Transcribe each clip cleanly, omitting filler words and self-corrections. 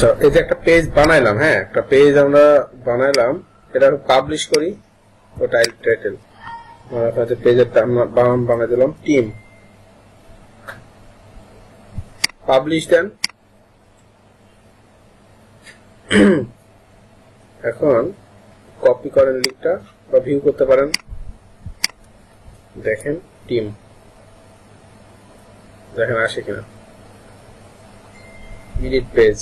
আচ্ছা, এই যে একটা পেজ বানাইলাম, হ্যাঁ একটা পেজ আমরা বানাইলাম, এটা পাবলিশ করি ও টাইটেল পেজের নাম বানাই দিলাম টিম, পাবলিশ দেন। এখন কপি করেন লিঙ্কটা বা ভিউ করতে পারেন, দেখেন টিম, দেখেন আসে কিনা মিনিট পেজ।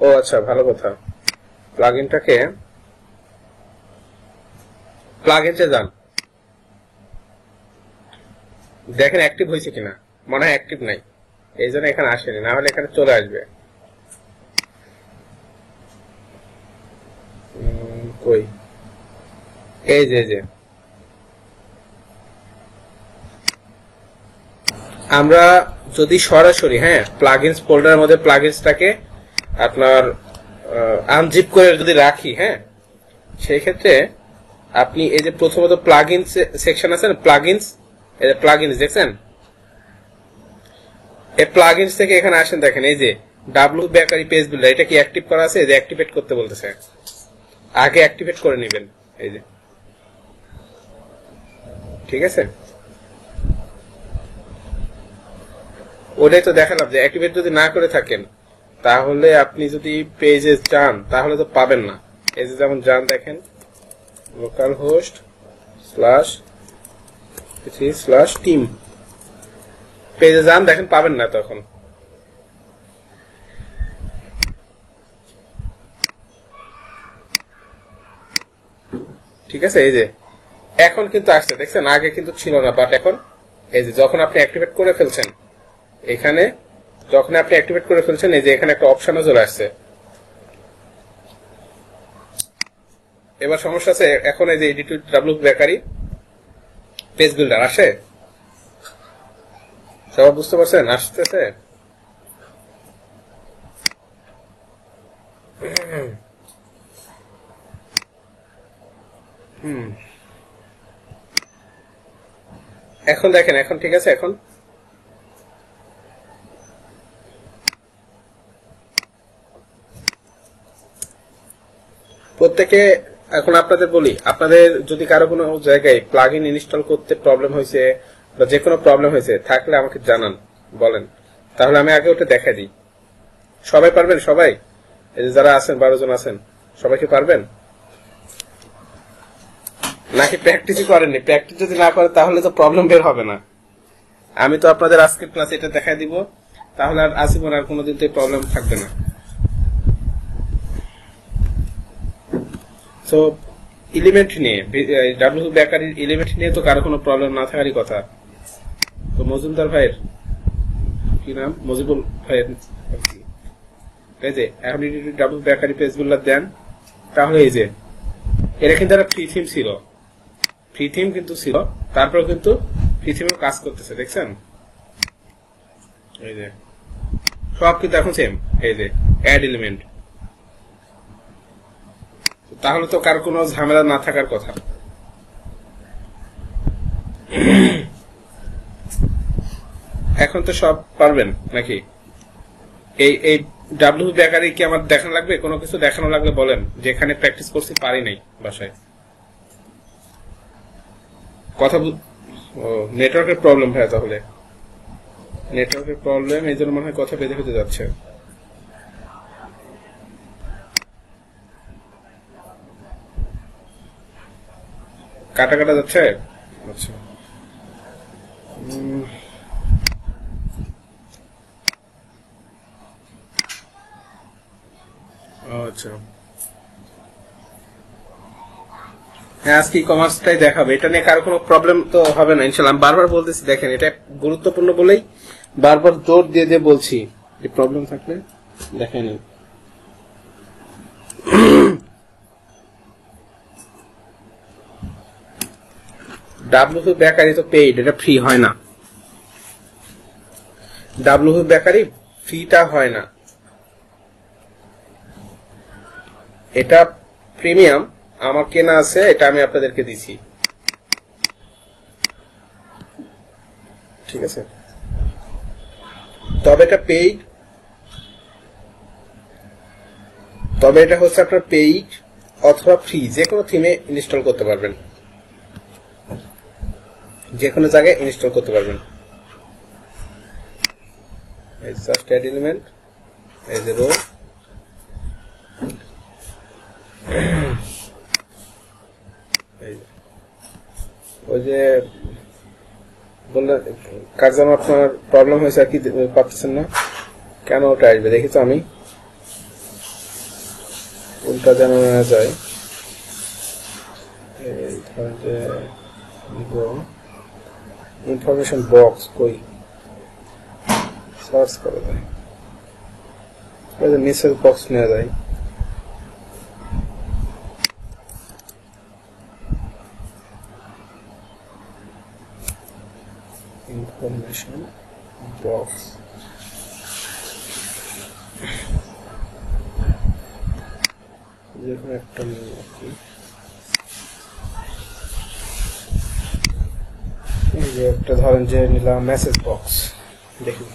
ও আচ্ছা, ভালো কথা। প্লাগইনটাকে প্লাগইনসে যান, দেখেন অ্যাক্টিভ হয়েছে কিনা। মনে হয় অ্যাক্টিভ নাই, এই জন্য এখানে আসেনি, না হলে এখানে চলে আসবে। কই, এই যে আমরা যদি সরাসরি প্লাগইনস ফোল্ডারের মধ্যে প্লাগইনসটাকে আপনার আনজিপ করে যদি রাখি, সেই ক্ষেত্রে আপনি এই যে প্রথমত প্লাগইনস সেকশন আছে না, প্লাগইনস, এই যে প্লাগইনস দেখছেন, এই প্লাগইনস থেকে এখানে আসেন, দেখেন এই যে ডাব্লিউ বেকারি পেজ বিল্ডার, এটা কি অ্যাক্টিভ করা আছে? এই যে অ্যাক্টিভেট করতে বলতেছে, আগে অ্যাক্টিভেট করে নেবেন। এই যে ঠিক আছে, ওটাই তো দেখালাম যে অ্যাক্টিভেট যদি না করে থাকেন তাহলে আপনি যদি পেজে যান তাহলে তো পাবেন না। এই যে যেমন যান, দেখেন লোকাল হোস্ট //team, পেজে যান, দেখেন পাবেন না তখন। ঠিক আছে, এই যে এখন কিন্তু আসছে, দেখছেন আগে কিন্তু ছিল না, বাট এখন এই যে যখন আপনি অ্যাক্টিভেট করে ফেলছেন, এখানে যখন আপনি অ্যাক্টিভেট করে ফেলছেন, এই যে এখানে একটা অপশনও চলে আসছে। এবার সমস্যা আছে, এখন এই যে edit W bakery page builder আসে, সবাই বুঝতে পারছেন আসতেছে? এখন দেখেন, এখন ঠিক আছে। এখন প্রত্যেকে, এখন আপনাদের বলি, আপনাদের যদি কারো কোনো জায়গায় প্লাগইন ইনস্টল করতে প্রবলেম হয়েছে বা যে কোনো প্রবলেম হয়েছে থাকলে আমাকে জানান, বলেন, তাহলে আমি আগে ওটা দেখা দিই। সবাই পারবেন? সবাই এই যে যারা আছেন 12 জন আছেন, সবাই কি পারবেন নাকি প্র্যাকটিসই করেননি? প্র্যাকটিস যদি না করে তাহলে তো প্রবলেম বের হবে না। আমি তো আপনাদের আজকের ক্লাসে এটা দেখাই দিব, তাহলে আর আসিব আর কোনোদিন তো প্রবলেম থাকবে না। তো এলিমেন্ট নিয়ে, ডাব্লিউ বেকারির এলিমেন্ট নিয়ে তো কারো কোনো প্রবলেম না থাকারই কথা। তো মজুমদার ভাইয়ের কি নাম, মজিবুল ভাইয়ের, এই যে এখন ডাব্লিউ বেকারি পেজ বিল্ডার দেন, তাহলে এই যে এটা কিন্তু একটা ফ্রি থিম ছিল, ফ্রি থিম কিন্তু ছিল, তারপর কিন্তু ফ্রি থিমেও কাজ করতেছে, দেখছেন? এই যে সব কিন্তু এখন সেম, এই যে অ্যাড এলিমেন্ট। তাহলে তো কার কোনো ঝামেলা না থাকার কথা। এখন তো সব পারবেন নাকি? এই ডাব্লিউ বেকারি কি আমার দেখানো লাগবে? কোনো কিছু দেখানো লাগবে বলেন, যেখানে প্র্যাকটিস করছি পারি নাই বাসায়। কথা নেটওয়ার্কের প্রবলেম ভাই, তাহলে নেটওয়ার্কের প্রবলেম, এই জন্য মনে হয় কথা বেঁধে বেঁধে যাচ্ছে। কাটা কাটা যাচ্ছে। আচ্ছা, আচ্ছা, হ্যাঁ আজকে কমার্সটাই দেখাবে, এটা নিয়ে কারো কোনো প্রবলেম তো হবে না ইনশাল্লাহ। আমি বারবার বলতেছি, দেখেন এটা গুরুত্বপূর্ণ বলেই বারবার জোর দিয়ে দিয়ে বলছি, যে প্রবলেম থাকলে দেখেন। ডাব্লিউ বেকারি তো পেইড, এটা ফ্রি হয় না। ডাব্লিউ বেকারি ফ্রিটা হয় না, এটা প্রিমিয়াম আমার কেনা আছে, এটা আমি আপনাদেরকে দিছি। ঠিক আছে। তবে এটা পেইড, তবে এটা হচ্ছে আপনার পেইড অথবা ফ্রি, যে কোনো থিমে ইনস্টল করতে পারবেন, যে কোনো জায়গায় ইনস্টল করতে পারবেন। জাস্ট অ্যাড এলিমেন্ট, এই যে রো, ওই যে বললেন কার যেন আপনার প্রবলেম হয়েছে আর কি পাচ্ছেন না, কেন ওটা আসবে দেখি তো আমি, উল্টা যেন না যায়। ইনফরমেশন বক্স কই সার্চ করা যায়, মেসেজ বক্স নেওয়া যায়। ইনফরমেশন বক্স যেখানে একটা নেই আর কি, এই যে একটা ধরেন যে নিলাম মেসেজ বক্স, দেখি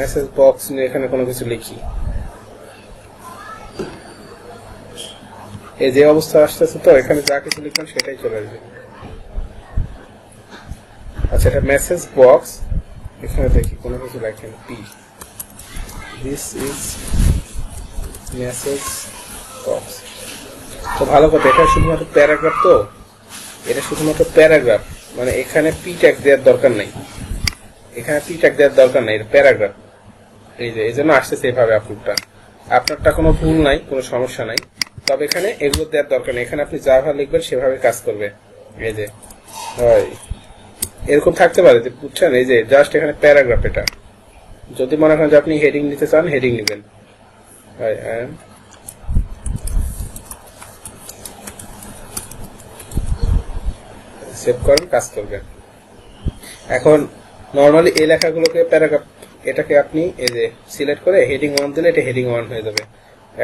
মেসেজ বক্স নিয়ে এখানে কোনো কিছু লিখি, এই যে অবস্থা আসতেছে, তো এখানে যা কিছু লিখবেন সেটাই চলে আসবে। আচ্ছা, এটা মেসেজ বক্স, এখানে দেখি কোনো কিছু লেখেন P, this is message box. তো ভালো কথা, এটা শুধুমাত্র প্যারাগ্রাফ, তো এটা শুধুমাত্র প্যারাগ্রাফ, মানে এখানে পি ট্যাগ দেওয়ার দরকার নাই, এখানে পি ট্যাগ দেওয়ার দরকার নাই, এটা প্যারাগ্রাফ। এই যে এই জন্য আসতেছে এভাবে আপলোডটা, আপনারটা কোনো ভুল নাই, কোনো সমস্যা নাই, তবে এখানে এগুলো দেওয়ার দরকার নেই, এখানে আপনি যা ভাবে লিখবেন সেভাবে কাজ করবে। এই যে হয় এরকম থাকতে পারে যে, বুঝছেন, এই যে জাস্ট এখানে প্যারাগ্রাফ, এটা যদি মনে করেন যে আপনি হেডিং নিতে চান হেডিং নেবেন, সেভ করেন, কাজ করবেন। এখন নরমালি এই লেখাগুলোকে প্যারাগ্রাফ, এটাকে আপনি এই যে সিলেক্ট করে হেডিং 1 দিলে এটা হেডিং 1 হয়ে যাবে,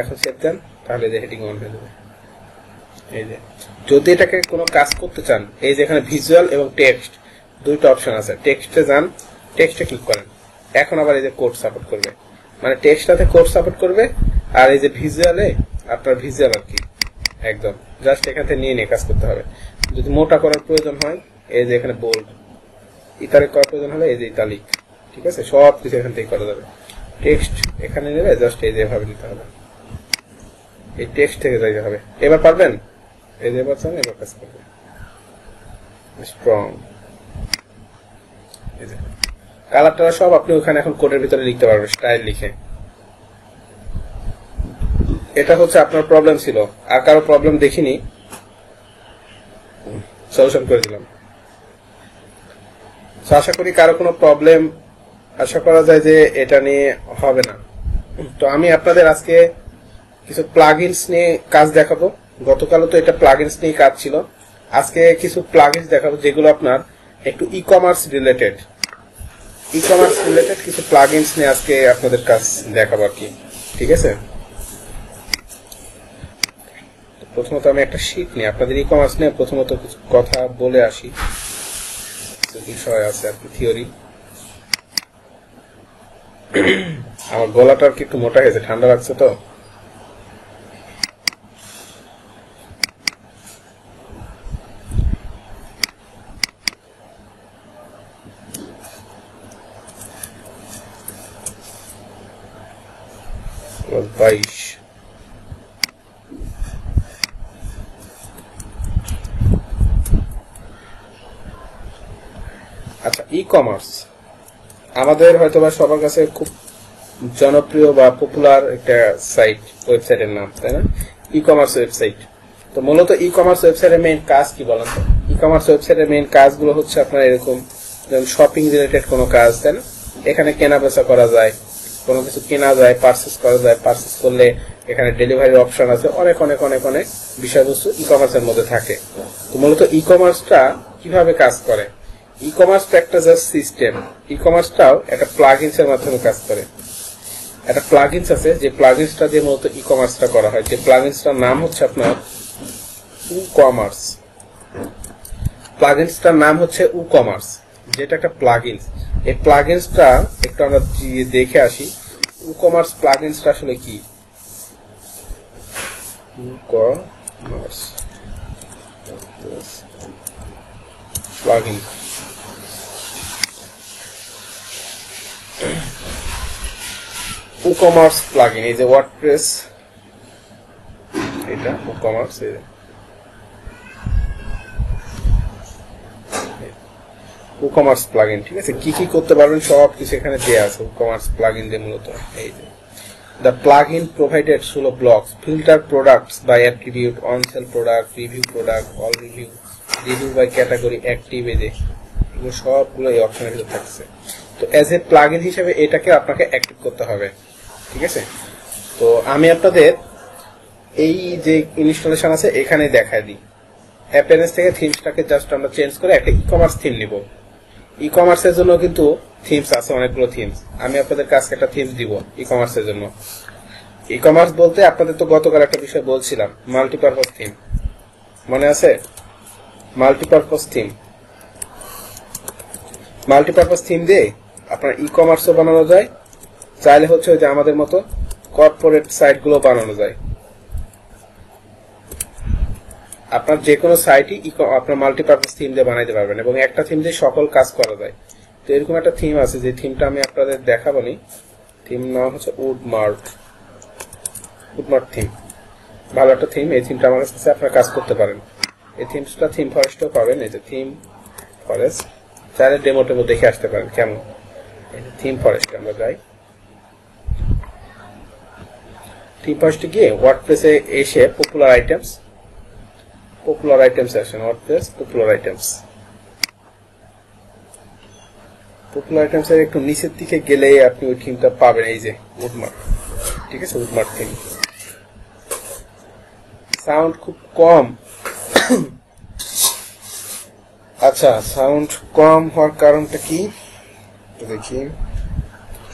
এখন সেভ দেন তাহলে যে হেডিং 1 হয়ে যাবে। এই যে যদি এটাকে কোনো কাজ করতে চান, এই যে এখানে ভিজুয়াল এবং টেক্সট দুইটা অপশন আছে, টেক্সটে যান, টেক্সটে ক্লিক করেন, এখন আবার এই যে কোড সাপোর্ট করবে, মানে টেক্সটটাতে কোড সাপোর্ট করবে, আর এই যে ভিজুয়ালে আপনার ভিজুয়াল আর কি একদম জাস্ট এখান থেকে নিয়ে কাজ করতে হবে। যদি মোটা করার প্রয়োজন হয়, এই যে এখানে বোল্ড, ইতালিক করার প্রয়োজন হলে এই যে ইতালিক, ঠিক আছে, সব কিছু এখান থেকে করা যাবে। টেক্সট এখানে নেবে, জাস্ট এই যে ভাবে নিতে হবে, এই টেক্সট থেকে যাইতে হবে। এবার পারবেন, এই যে এবার চান, এবার কাজ করবে স্ট্রং। এই যে কালারটা সব আপনি ওখানে এখন কোডের ভিতরে লিখতে পারবেন, স্টাইল লিখে। এটা হচ্ছে আপনার প্রবলেম ছিল, আর কারো প্রবলেম দেখিনি, সলিউশন করে দিলাম। আশা করি কারো কোনো প্রবলেম, আশা করা যায় যে এটা নিয়ে হবে না। তো আমি আপনাদের আজকে কিছু প্লাগইনস নিয়ে কাজ দেখাবো, গতকালও তো এটা প্লাগইনস নিয়ে কাজ ছিল, আজকে কিছু প্লাগইনস দেখাবো যেগুলো আপনার একটু ই কমার্স রিলেটেড, কিছু প্লাগইনস নিয়ে আজকে আপনাদের কাজ দেখাবো আর কি, ঠিক আছে। প্রথমত আমি একটা শীট নিয়ে আপনাদের ই কমার্স নিয়ে প্রথমত কিছু কথা বলে আসি, বিষয় আছে আর কি, থিওরি। আমার গলাটা আর কি একটু মোটা হয়েছে, ঠান্ডা লাগছে তো। আচ্ছা, ই কমার্স আমাদের হয়তোবা সবার কাছে খুব জনপ্রিয় বা পপুলার একটা সাইট, ওয়েবসাইটের নাম, তাই না, ই কমার্স ওয়েবসাইট। তো মূলত ই কমার্স ওয়েবসাইটের মেইন কাজ কি বলেন তো? ই কমার্স ওয়েবসাইটের মেইন কাজগুলো হচ্ছে আপনার এরকম, যেমন শপিং রিলেটেড কোনো কাজ, তাই না, এখানে কেনা বেচা করা যায়, কোনো কিছু কেনা যায়, পারচেস করা যায়, পারচেস করলে এখানে ডেলিভারির অপশন আছে, অনেক অনেক অনেক অনেক বিষয়বস্তু ই কমার্সের মধ্যে থাকে। তো মূলত ই কমার্সটা কিভাবে কাজ করে? ই কমার্সটা একটা জাস্ট সিস্টেম, ই কমার্সটাও একটা প্লাগইনস এর মাধ্যমে কাজ করে। একটা প্লাগইনস আছে, যে প্লাগইনসটা দিয়ে মূলত ই কমার্সটা করা হয়, যে প্লাগইনসটার নাম হচ্ছে আপনার উ কমার্স। প্লাগইনসটার নাম হচ্ছে উ কমার্স, যেটা একটা প্লাগইনস। এই প্লাগইনসটা একটু আমরা দেখে আসি ই-কমার্স প্লাগইনসটা আসলে কি ই-কমার্স প্লাগইন ই-কমার্স প্লাগইন এই যে ওয়ার্ডপ্রেস এটা ই-কমার্স ই-কমার্স প্লাগইন ঠিক আছে কি কি করতে পারবেন সব কিছু এখানে দেয়া আছে ই-কমার্স প্লাগইন দিয়ে মূলত এই যে the plugin provided solo blocks filter products by attribute on sell product review product all review review by category active এই যে এগুলো সবগুলো এই অপশনের ভিতরে থাকছে তো অ্যাজ এ প্লাগইন হিসেবে এটাকে আপনাকে অ্যাক্টিভ করতে হবে ঠিক আছে তো আমি আপনাদের এই যে ইনস্টলেশন আছে এখানে দেখাই দিই অ্যাপিয়ারেন্স থেকে থিমসটাকে জাস্ট আমরা চেঞ্জ করে একটা ই-কমার্স থিম নিব ই-কমার্সের জন্য কিন্তু থিমস আছে অনেকগুলো থিমস আমি আপনাদের কাছে একটা থিমস দিব ই-কমার্সের জন্য ই-কমার্স বলতে আপনাদের তো গতকাল একটা বিষয় বলছিলাম মাল্টিপারপাস থিম মনে আছে মাল্টিপারপাস থিম দিয়ে আপনার ই-কমার্সও বানানো যায় চাইলে হচ্ছে যে আমাদের মতো কর্পোরেট সাইট গুলো বানানো যায় আপনার যে কোনো সাইটই আপনার মাল্টিপারপাস থিম দিয়ে বানাইতে পারবেন এবং একটা থিম দিয়ে সকল কাজ করা যায় তো এরকম একটা থিম আছে যে থিমটা আমি আপনাদের দেখাবনি থিম নাম হচ্ছে উডমার্ট থিম ভালো একটা থিম এই থিমটা আমার কাছে আপনারা কাজ করতে পারেন এই থিমসটা থিম ফরেস্টও পাবেন এই যে থিম ফরেস্ট চাইলে ডেমো দেখে আসতে পারেন কেমন এই যে থিম ফরেস্টে আমরা যাই থিম ফরেস্টে গিয়ে ওয়ার্ডপ্রেসে এসে পপুলার আইটেমস আসেন ওয়ার্ডপ্রেস পপুলার আইটেমস এর একটু নিচের দিকে গেলে আপনি ওই থিমটা পাবেন এই যে উডমার্ট ঠিক আছে উডমার্ট থিম সাউন্ড খুব কম আচ্ছা সাউন্ড কম হওয়ার কারণটা কি দেখি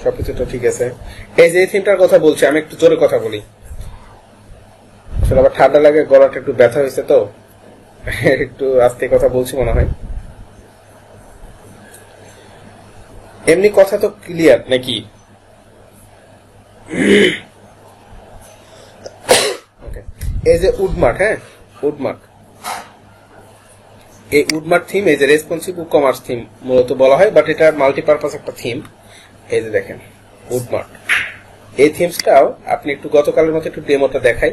সবকিছু তো ঠিক আছে এই যে থিমটার কথা বলছি আমি একটু জোরে কথা বলি আসলে আবার ঠান্ডা লাগে গলাটা একটু ব্যথা হয়েছে তো একটু আস্তে কথা বলছি মনে হয় এমনি কথা তো ক্লিয়ার নাকি এই যে উডমার্ট উডমার্ট এই উডমার্ট থিম এই যে রেসপন্সিভ ই-কমার্স থিম মূলত বলা হয় বাট এটা মাল্টিপারপাস একটা থিম এই যে দেখেন উডমার্ট এই থিমসটাও আপনি একটু গতকালের মতো একটু ডেমোটা দেখাই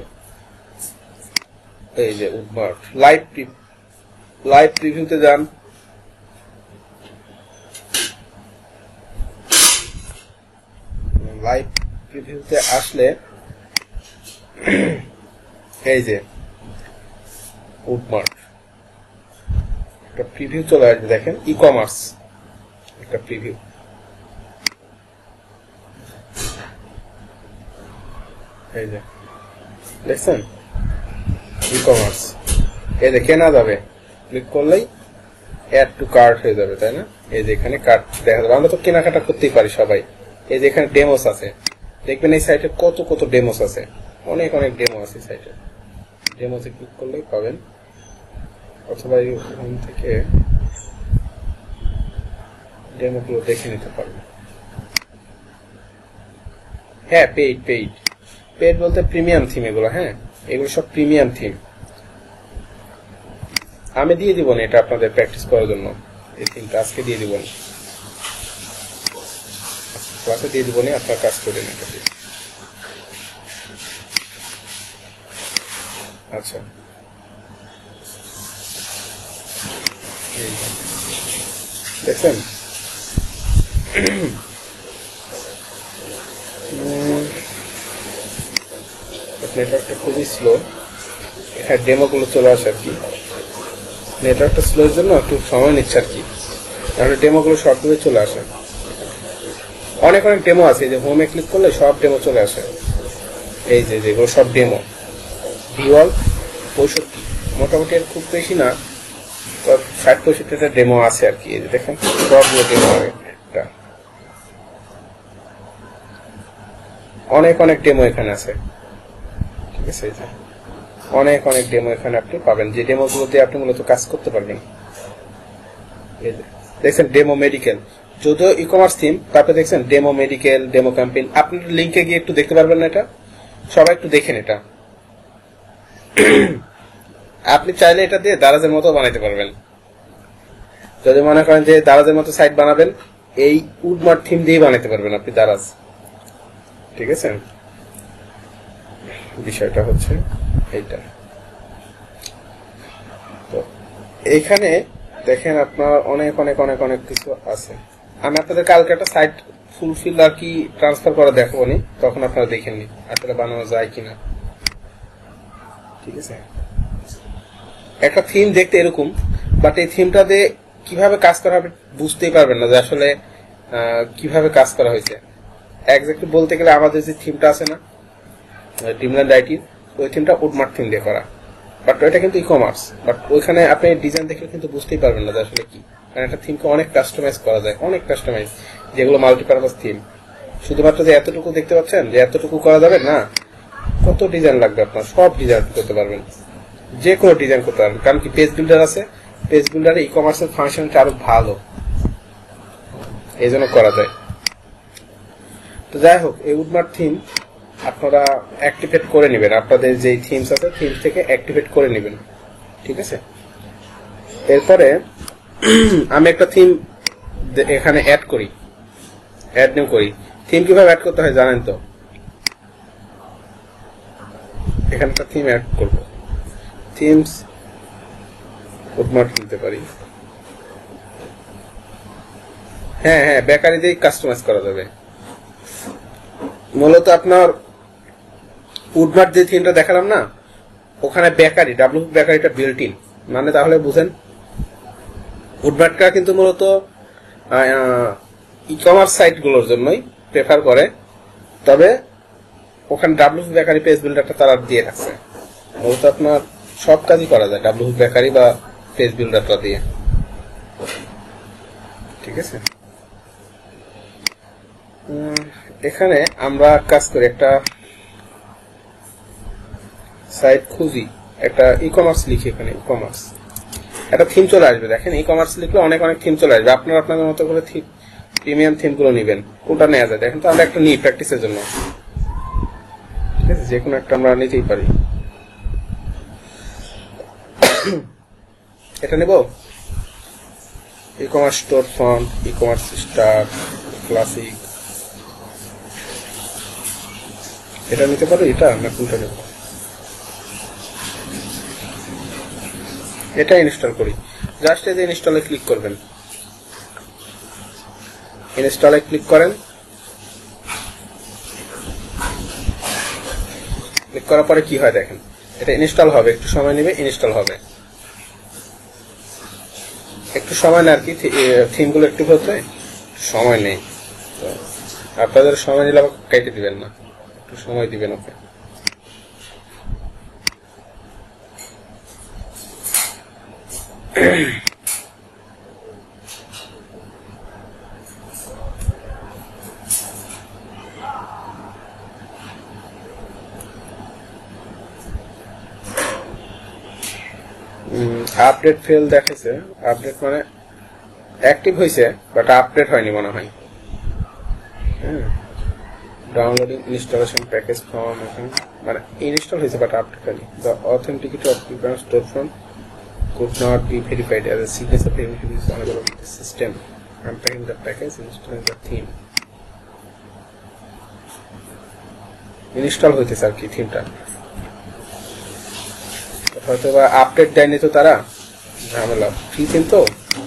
এই যে উডমার্ট লাইভ প্রিভিউতে যান লাইভ প্রিভিউতে আসলে এই যে উডমার্ট একটা প্রিভিউ চলে আসবে দেখেন ই-কমার্স একটা প্রিভিউ এই যে দেখছেন ই-কমার্স এই যে কেনা যাবে ক্লিক করলেই অ্যাড টু কার্ট হয়ে যাবে তাই না এই যে এখানে কার্ট দেখা যাবে আমরা তো কেনাকাটা করতেই পারি সবাই এই যে এখানে ডেমোস আছে দেখবেন এই সাইটে কত ডেমোস আছে অনেক ডেমো আছে সাইটে ডেমোতে ক্লিক করলেই পাবেন অথবা ওখান থেকে ডেমোগুলো দেখে নিতে পারবেন হ্যাঁ পেইড বলতে প্রিমিয়াম থিম এগুলো হ্যাঁ এগুলো সব প্রিমিয়াম থিম আমি দিয়ে দিব না এটা আপনাদের প্র্যাকটিস করার জন্য এই থিমটা আজকে দিয়ে দিব না ক্লাসে দিয়ে দিব না আপনার কাজ করে নিন আচ্ছা দেখছেন নেটওয়ার্কটা খুবই স্লো এখানে ডেমোগুলো চলে আসে আর কি নেটওয়ার্কটা স্লোর জন্য একটু সময় নিচ্ছে আর কি তাহলে ডেমোগুলো সবগুলো চলে আসে অনেক ডেমো আছে যে হোমে ক্লিক করলে সব ডেমো চলে আসে এই যে যেগুলো সব ডেমো ভিওয়াল 65 মোটামুটি আর খুব বেশি না 60-65টা ডেমো আছে আর কি এই যে দেখেন সবগুলো ডেমো একটা অনেক ডেমো এখানে আছে ঠিক আছে এই যে অনেক ডেমো এখানে আপনি পাবেন যে ডেমোগুলো দিয়ে আপনি মূলত কাজ করতে পারবেন এই যে দেখছেন ডেমো মেডিকেল যদিও ই কমার্স থিম, তারপরে দেখছেন ডেমো মেডিকেল, ডেমো ক্যাম্পেইন, আপনার লিঙ্কে গিয়ে একটু দেখতে পারবেন না? এটা সবাই একটু দেখেন। এটা আপনি চাইলে এটা দিয়ে দারাজের মতো বানাইতে পারবেন। যদি মনে করেন যে দারাজের মতো সাইট বানাবেন, এই উডমার্ট থিম দিয়ে বানাইতে পারবেন আপনি দারাজ। ঠিক আছে, বিষয়টা হচ্ছে এইটা। তো এইখানে দেখেন আপনার অনেক অনেক অনেক অনেক কিছু আছে। আমি আপনাদের কালকে একটা সাইট ফুলফিল আর কি ট্রান্সফার করা দেখাবো নি, তখন আপনারা দেখেননি আসলে বানানো যায় কিনা। ঠিক আছে, একটা থিম দেখতে এরকম, বাট এই থিমটা দিয়ে কিভাবে কাজ করা হবে বুঝতেই পারবেন না যে আসলে কিভাবে কাজ করা হয়েছে। এক্স্যাক্টলি বলতে গেলে আমাদের যে থিমটা আছে না ড্রিমল্যান্ড আইটির, ওই থিমটা উডমার্ট থিম দিয়ে করা, বাট ওইটা কিন্তু ই কমার্স। বাট ওইখানে আপনি ডিজাইন দেখলে কিন্তু বুঝতেই পারবেন না যে আসলে কি, কারণ একটা থিমকে অনেক কাস্টমাইজ করা যায়, অনেক কাস্টমাইজ, যেগুলো মাল্টিপারপাস থিম। শুধুমাত্র যে এতটুকু দেখতে পাচ্ছেন যে এতটুকু করা যাবে না, কত ডিজাইন লাগবে আপনার, সব ডিজাইন করতে পারবেন, যে কোনো ডিজাইন করতে পারবেন। কারণ কি পেজ বিল্ডার আছে, পেজ বিল্ডারে ই কমার্সের ফাংশনটা আরো ভালো, এই জন্য করা যায়। তো যাই হোক, এই উডমার্ট থিম আপনারা অ্যাক্টিভেট করে নেবেন, আপনাদের যে থিমস আছে থিমস থেকে অ্যাক্টিভেট করে নেবেন। ঠিক আছে, এরপরে আমি একটা থিম এখানে অ্যাড করি, অ্যাড নিউ করি। থিম কিভাবে অ্যাড করতে হয় জানেন তো? এখানে একটা থিম অ্যাড করব, থিমস উডমার্ট নিতে পারি। হ্যাঁ হ্যাঁ, বেকারি দিয়ে কাস্টমাইজ করা যাবে। মূলত আপনার উডমার্ট যে থিমটা দেখালাম না, ওখানে বেকারি, ডাব্লিউ বেকারিটা বিল্ট ইন, মানে তাহলে বুঝেন উডমার্টটা কিন্তু মূলত ই কমার্স সাইট গুলোর জন্যই প্রেফার করে, তবে ওখানে ডাব্লিউ বেকারি পেজ বিল্ডারটা তারা দিয়ে রাখছে। মূলত আপনার সব কাজই করা যায় ডাব্লিউ বেকারি বা পেজ বিল্ডারটা দিয়ে। ঠিক আছে, এখানে আমরা কাজ করি, একটা সাইট খুঁজি, একটা ই কমার্স লিখি, এখানে ই কমার্স একটা থিম চলে আসবে। দেখেন ই কমার্স লিখলে অনেক অনেক থিম চলে আসবে, আপনারা আপনাদের মতো করে প্রিমিয়াম থিম গুলো নিবেন, কোনটা নেওয়া যায় দেখেন তো। আমরা একটা নিই প্র্যাকটিসের জন্য, ঠিক আছে, যে কোনো একটা আমরা নিতেই পারি। এটা নেব, e commerce store font, e commerce star, classic, এটা নিতে পারি। এটা না কোনটা নেব? এটা ইনস্টল করি। জাস্ট এই যে ইনস্টলে ক্লিক করবেন, ইনস্টলে ক্লিক করেন, ক্লিক করার পরে কি হয় দেখেন, এটা ইনস্টল হবে, একটু সময় নেবে, ইনস্টল হবে, একটু সময় না আর কি। থিম গুলো একটু হতে সময় নেই, তো আপনাদের সময় নিলে আবার কেটে দিবেন না, একটু সময় দিবেন ওকে। আপডেট ফেল দেখাইছে, আপডেট মানে অ্যাক্টিভ হয়েছে বাট আপডেট হয়নি মনে হয়। ডাউনলোডিং ইনস্টলেশন প্যাকেজ ফ্রম, মানে ইনস্টল হয়েছে বাট আপডেট হয়নি। The authenticity of your store front could not be verified as a signature primitive is unavailable in the system. Unpacking the package, installing the theme. Install হইতেছে আর কি থিমটা, হয়তো বা update দেয়নি তো তারা, ঝামেলা। ফ্রি থিম তো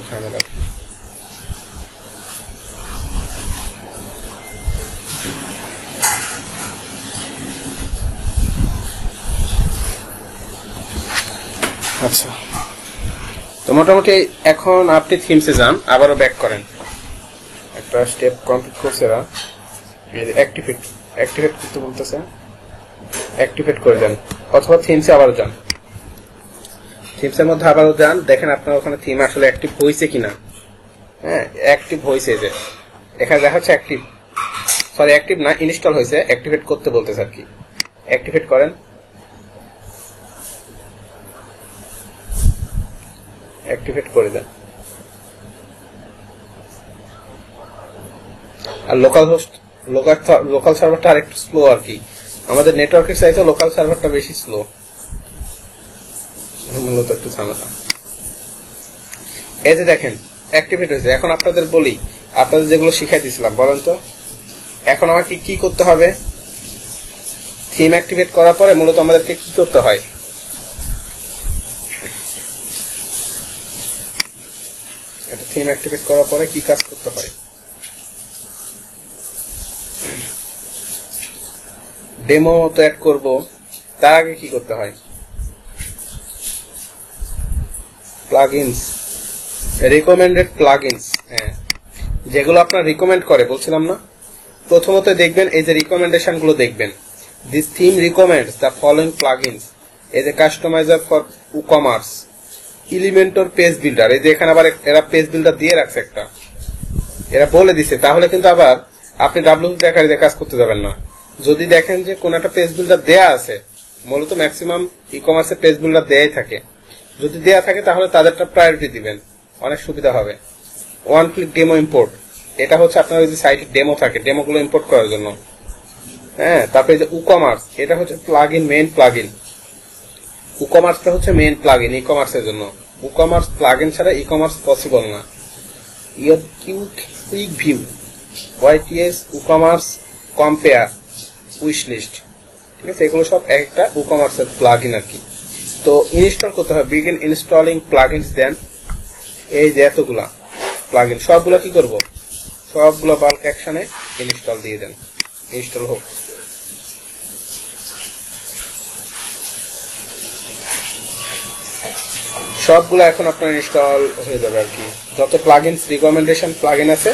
ঝামেলা। আচ্ছা, তো মোটামুটি এখন আপনি থিমসে যান, আবারও ব্যাক করেন, একটা স্টেপ কমপ্লিট করছে এরা, অ্যাক্টিভেট করতে বলতেছে, অ্যাক্টিভেট করে দেন, অথবা থিমসে আবারও যান, থিমসের মধ্যে আবারও যান, দেখেন আপনার ওখানে থিম আসলে অ্যাক্টিভ হয়েছে কিনা। হ্যাঁ, অ্যাক্টিভ হয়েছে, যে এখানে দেখা হচ্ছে অ্যাক্টিভ, সরি অ্যাক্টিভ না, ইনস্টল হয়েছে, অ্যাক্টিভেট করতে বলতেছে আর কি। অ্যাক্টিভেট করেন, অ্যাক্টিভেট করে দেন। আর লোকাল সার্ভারটা আরেকটু স্লো আর কি, আমাদের নেটওয়ার্কের চাইতে লোকাল সার্ভারটা বেশি স্লো, মূলত একটু ঝামেলা। এই যে দেখেন অ্যাক্টিভেট হয়েছে। এখন আপনাদের বলি, আপনাদের যেগুলো শিখাই দিয়েছিলাম বলেন তো, এখন আমাকে কি করতে হবে? থিম অ্যাক্টিভেট করার পরে মূলত আমাদেরকে কি করতে হয়? এটা থিম অ্যাক্টিভেট করার পরে কি কাজ করতে হয়? ডেমো তো অ্যাড করব, তার আগে কি করতে হয়? প্লাগইনস, রিকমেন্ডেড প্লাগইনস, হ্যাঁ, যেগুলো আপনার রিকমেন্ড করে বলছিলাম না, প্রথমত দেখবেন এই যে রিকমেন্ডেশন গুলো দেখবেন। This theme recommends the following plugins, এই যে customizer for e-commerce, Elementor page builder, এই যে এখানে আবার এরা পেজ বিল্ডার দিয়ে রাখছে একটা, এরা বলে দিছে, তাহলে কিন্তু আবার আপনি ডাব্লিউপি বেকারিতে কাজ করতে যাবেন না। যদি দেখেন যে কোন একটা পেজ বিল্ডার দেয়া আছে, মূলত ম্যাক্সিমাম ই-কমার্সে পেজ বিল্ডার দেয়াই থাকে, যদি দেয়া থাকে তাহলে তাদেরটা প্রায়োরিটি দিবেন, অনেক সুবিধা হবে। ওয়ান ক্লিক ডেমো ইম্পোর্ট, এটা হচ্ছে আপনার ওই যে সাইটে ডেমো থাকে, ডেমোগুলো ইম্পোর্ট করার জন্য। হ্যাঁ, তারপরে যে ই-কমার্স, এটা হচ্ছে প্লাগইন, মেইন প্লাগইন। ই-কমার্সটা হচ্ছে মেইন প্লাগইন ই-কমার্সের জন্য। ই-কমার্স প্লাগইন ছাড়া ই-কমার্স পসিবল না। Your quick view, YTS, e-commerce compare, wish list, ঠিক আছে, এগুলো সব একটা ই-কমার্সের প্লাগইন আর কি। তো ইনস্টল করতে হবে, বিগিন ইনস্টলিং প্লাগইনস, দেন এই যে এতগুলা প্লাগইন সবগুলো কি করব? সবগুলো বাল্ক অ্যাকশনে ইনস্টল দিয়ে দেন, ইনস্টল হোক। সবগুলো এখন আপনার ইনস্টল হয়ে যাবে আর কি, যত প্লাগইনস রিকমেন্ডেশন প্লাগইন আছে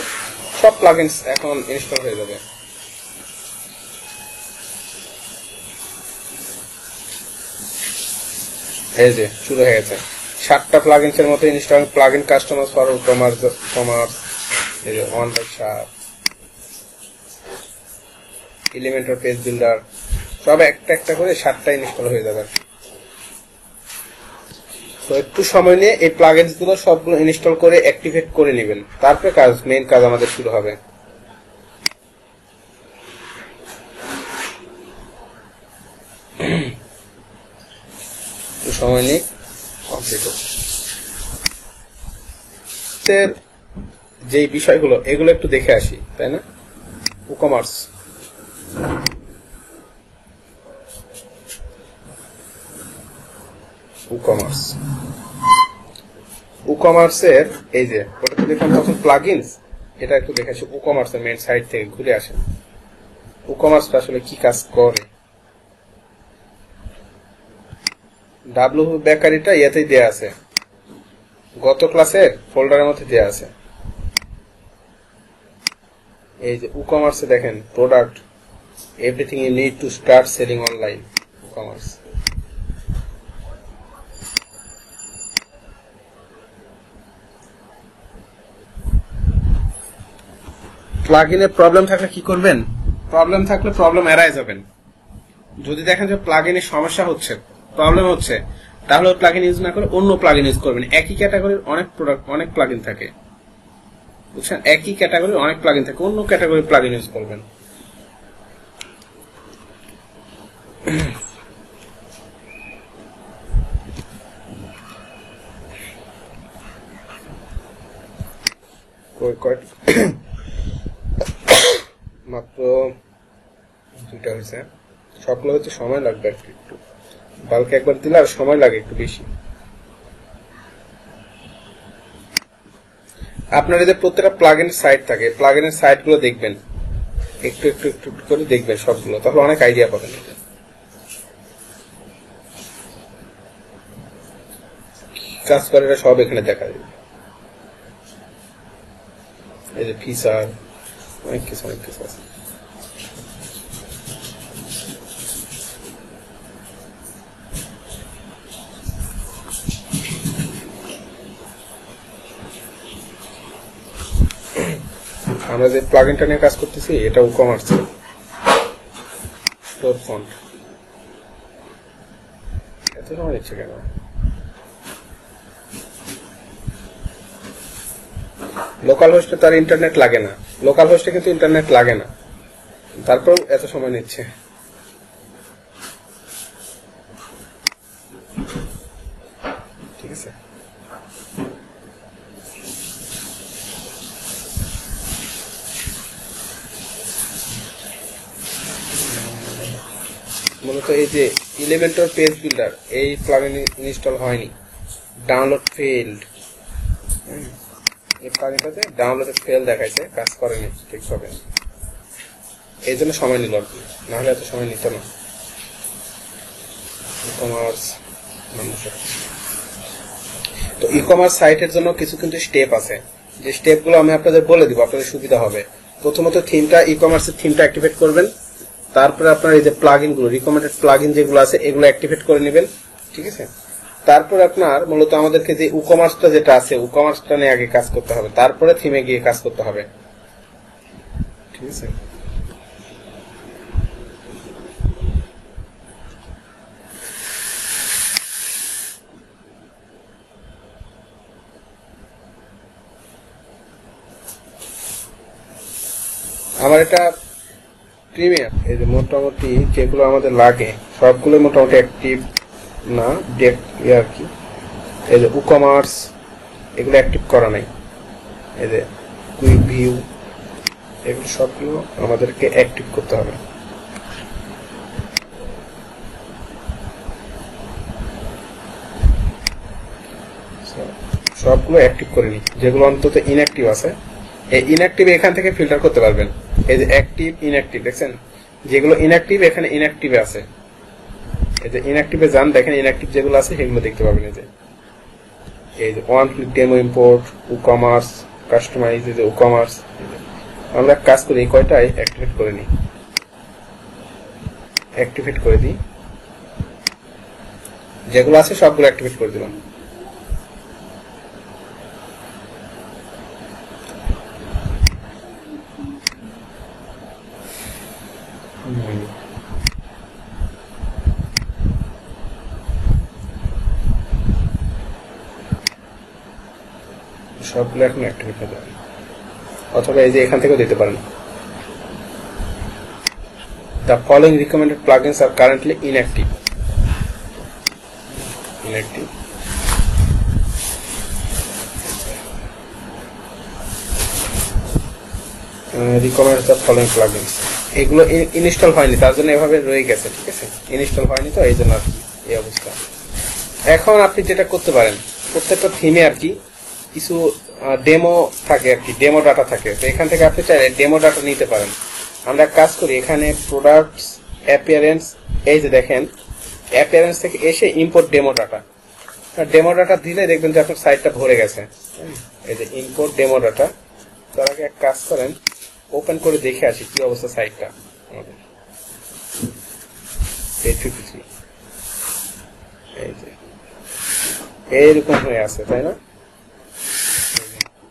সব প্লাগইনস এখন ইনস্টল হয়ে যাবে। এই যে শুরু হয়ে গেছে 7টা প্লাগইনস এর মতো install, plugin customer for commerce, এই যে 1/7, এলিমেন্টর পেজ বিল্ডার, সব একটা একটা করে 7টা ইনস্টল হয়ে যাবে। তো একটু সময় নিয়ে এই প্লাগইনস গুলো সবগুলো ইনস্টল করে অ্যাক্টিভেট করে নেবেন, তারপরে মেইন কাজ আমাদের শুরু হবে। সময় নিয়ে কমপ্লিট হোক। যে বিষয়গুলো এগুলো একটু দেখে আসি, তাই না? ই-কমার্স, ই-কমার্সের এই যে ওটা তো দেখলাম তখন প্লাগইনস, এটা একটু দেখে আসি ই-কমার্সের মেইন সাইট থেকে ঘুরে আসেন, ই-কমার্সটা আসলে কি কাজ করে। ডাব্লিউপি বেকারিটা ইয়াতেই দেয়া আছে, গত ক্লাসের ফোল্ডারের মধ্যে দেয়া আছে। এই যে ই-কমার্সে দেখেন product, everything you need to start selling online, e-commerce. প্লাগইনে প্রবলেম থাকলে কি করবেন? প্রবলেম থাকলে প্রবলেম এড়ায় যাবেন। যদি দেখেন যে প্লাগইনে সমস্যা হচ্ছে, প্রবলেম হচ্ছে, তাহলে ওই প্লাগইন ইউজ না করে অন্য প্লাগইন ইউজ করবেন। একই ক্যাটাগরির অনেক প্রোডাক্ট, অনেক প্লাগইন থাকে, বুঝছেন? একই ক্যাটাগরির অনেক প্লাগইন থাকে, অন্য ক্যাটাগরির প্লাগইন ইউজ করবেন। মাত্র 2টা হয়েছে, সবগুলো হচ্ছে সময় লাগবে একটু, বাল্কে একবার দিলে আর সময় লাগে একটু বেশি। আপনার এদের প্রত্যেকটা প্লাগইনের সাইট থাকে, প্লাগইনের সাইট গুলো দেখবেন, একটু একটু একটু করে দেখবেন সবগুলো, তাহলে অনেক আইডিয়া পাবেন। কাজ করে সব এখানে দেখা যাবে। এই যে ফিচার, অনেক কিছু আছে। আমরা যে প্লাগইনটা নিয়ে কাজ করতেছি এটা ই-কমার্স স্টোর ফন্ট। এত সময় নিচ্ছে কেন? লোকাল হোস্টে তার ইন্টারনেট লাগে না, লোকাল হোস্টে কিন্তু ইন্টারনেট লাগে না, তারপর এত সময় নিচ্ছে। ঠিক আছে, মূলত এই যে এলিমেন্টর পেজ বিল্ডার এই প্লাগইন ইনস্টল হয়নি, ডাউনলোড ফেইল্ড, এই প্লাগইনটাতে ডাউনলোডে ফেল দেখাইছে, কাজ করেনি ঠিকভাবে, এই জন্য সময় নিল আর কি, নাহলে এত সময় নিত না। ই-কমার্স তো ই-কমার্স সাইটের জন্য কিছু কিন্তু স্টেপ আছে, যে স্টেপগুলো আমি আপনাদের বলে দিব, আপনাদের সুবিধা হবে। প্রথমত থিমটা, ই-কমার্সের থিমটা অ্যাক্টিভেট করবেন, তারপরে আপনার এই যে প্লাগইনগুলো, রিকমেন্ডেড প্লাগইন যেগুলো আছে এগুলো অ্যাক্টিভেট করে নেবেন। ঠিক আছে, তারপরে আপনার মূলত আমাদেরকে যে ই-কমার্সটা যেটা আছে, ই-কমার্সটা নিয়ে আগে কাজ করতে হবে, তারপরে থিমে গিয়ে কাজ করতে হবে। ঠিক আছে, আমার এটা প্রিমিয়াম, এই যে মোটামুটি যেগুলো আমাদের লাগে সবগুলো মোটামুটি অ্যাক্টিভ না, আর কি এই যে ই-কমার্স এগুলো অ্যাক্টিভ করা নাই, এই যে কুইক ভিউ এগুলো সবগুলো আমাদেরকে অ্যাক্টিভ করতে হবে। সবগুলো অ্যাক্টিভ করে নি, যেগুলো অন্তত ইনঅ্যাক্টিভ আছে এই ইনঅ্যাক্টিভ এখান থেকে ফিল্টার করতে পারবেন। এই যে অ্যাক্টিভ ইনঅ্যাক্টিভ দেখছেন, যেগুলো ইনঅ্যাক্টিভ এখানে ইনঅ্যাক্টিভে আছে, এই যে ইনঅ্যাক্টিভে যান, দেখেন ইনঅ্যাক্টিভ যেগুলো আছে সেগুলো দেখতে পাবেন। এই যে one click demo import, e-commerce customize, এই যে ই-কমার্স, আমরা কাজ করি এই কয়টাই অ্যাক্টিভেট করে নিই, অ্যাক্টিভেট করে দিই, যেগুলো আছে সবগুলো অ্যাক্টিভেট করে দিলাম। সবগুলো এখন অ্যাক্টিভেট হয়ে যাবে, অথবা এই যে এখান থেকেও দিতে পারেন। The following recommended plugins are currently inactive. Recommend the following plugins. এগুলো ইনস্টল হয়নি, তার জন্য এভাবে রয়ে গেছে। ঠিক আছে, ইনস্টল হয়নি তো এই জন্য আর কি এই অবস্থা। এখন আপনি যেটা করতে পারেন, প্রত্যেকটা থিমে আর কি কিছু ডেমো থাকে আর কি, ডেমো ডাটা থাকে, তো এখান থেকে আপনি চাইলে ডেমো ডাটা নিতে পারেন। আমরা কাজ করি এখানে প্রোডাক্টস, অ্যাপিয়ারেন্স, এই যে দেখেন অ্যাপিয়ারেন্স থেকে এসে import demo data, demo data দিলে দেখবেন যে আপনার সাইটটা ভরে গেছে। এই যে ইম্পোর্ট ডেমো ডাটা, তার আগে এক কাজ করেন, ওপেন করে দেখে আসি কি অবস্থা সাইটটা আমাদের। 853 এই যে এইরকম হয়ে আছে, তাই না?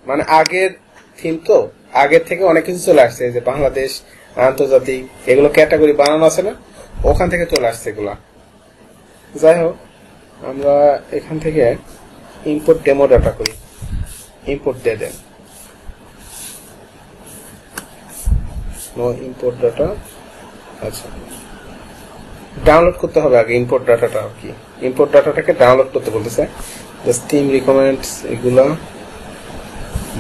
মানে আগের থিম তো, আগের থেকে অনেক কিছু চলে আসছে, যে বাংলাদেশ, আন্তর্জাতিক, এগুলো ক্যাটাগরি বানানো আছে না, ওখান থেকে চলে আসছে এগুলা। যাই হোক, আমরা এখান থেকে ইম্পোর্ট ডেমো ডাটা করি, ইম্পোর্ট দিয়ে দেন, নো ইম্পোর্ট ডাটা। আচ্ছা, ডাউনলোড করতে হবে আগে ইম্পোর্ট ডাটাটা আর কি, ইম্পোর্ট ডাটাটাকে ডাউনলোড করতে বলতেছে। জাস্ট থিম রিকমেন্ডস, এগুলা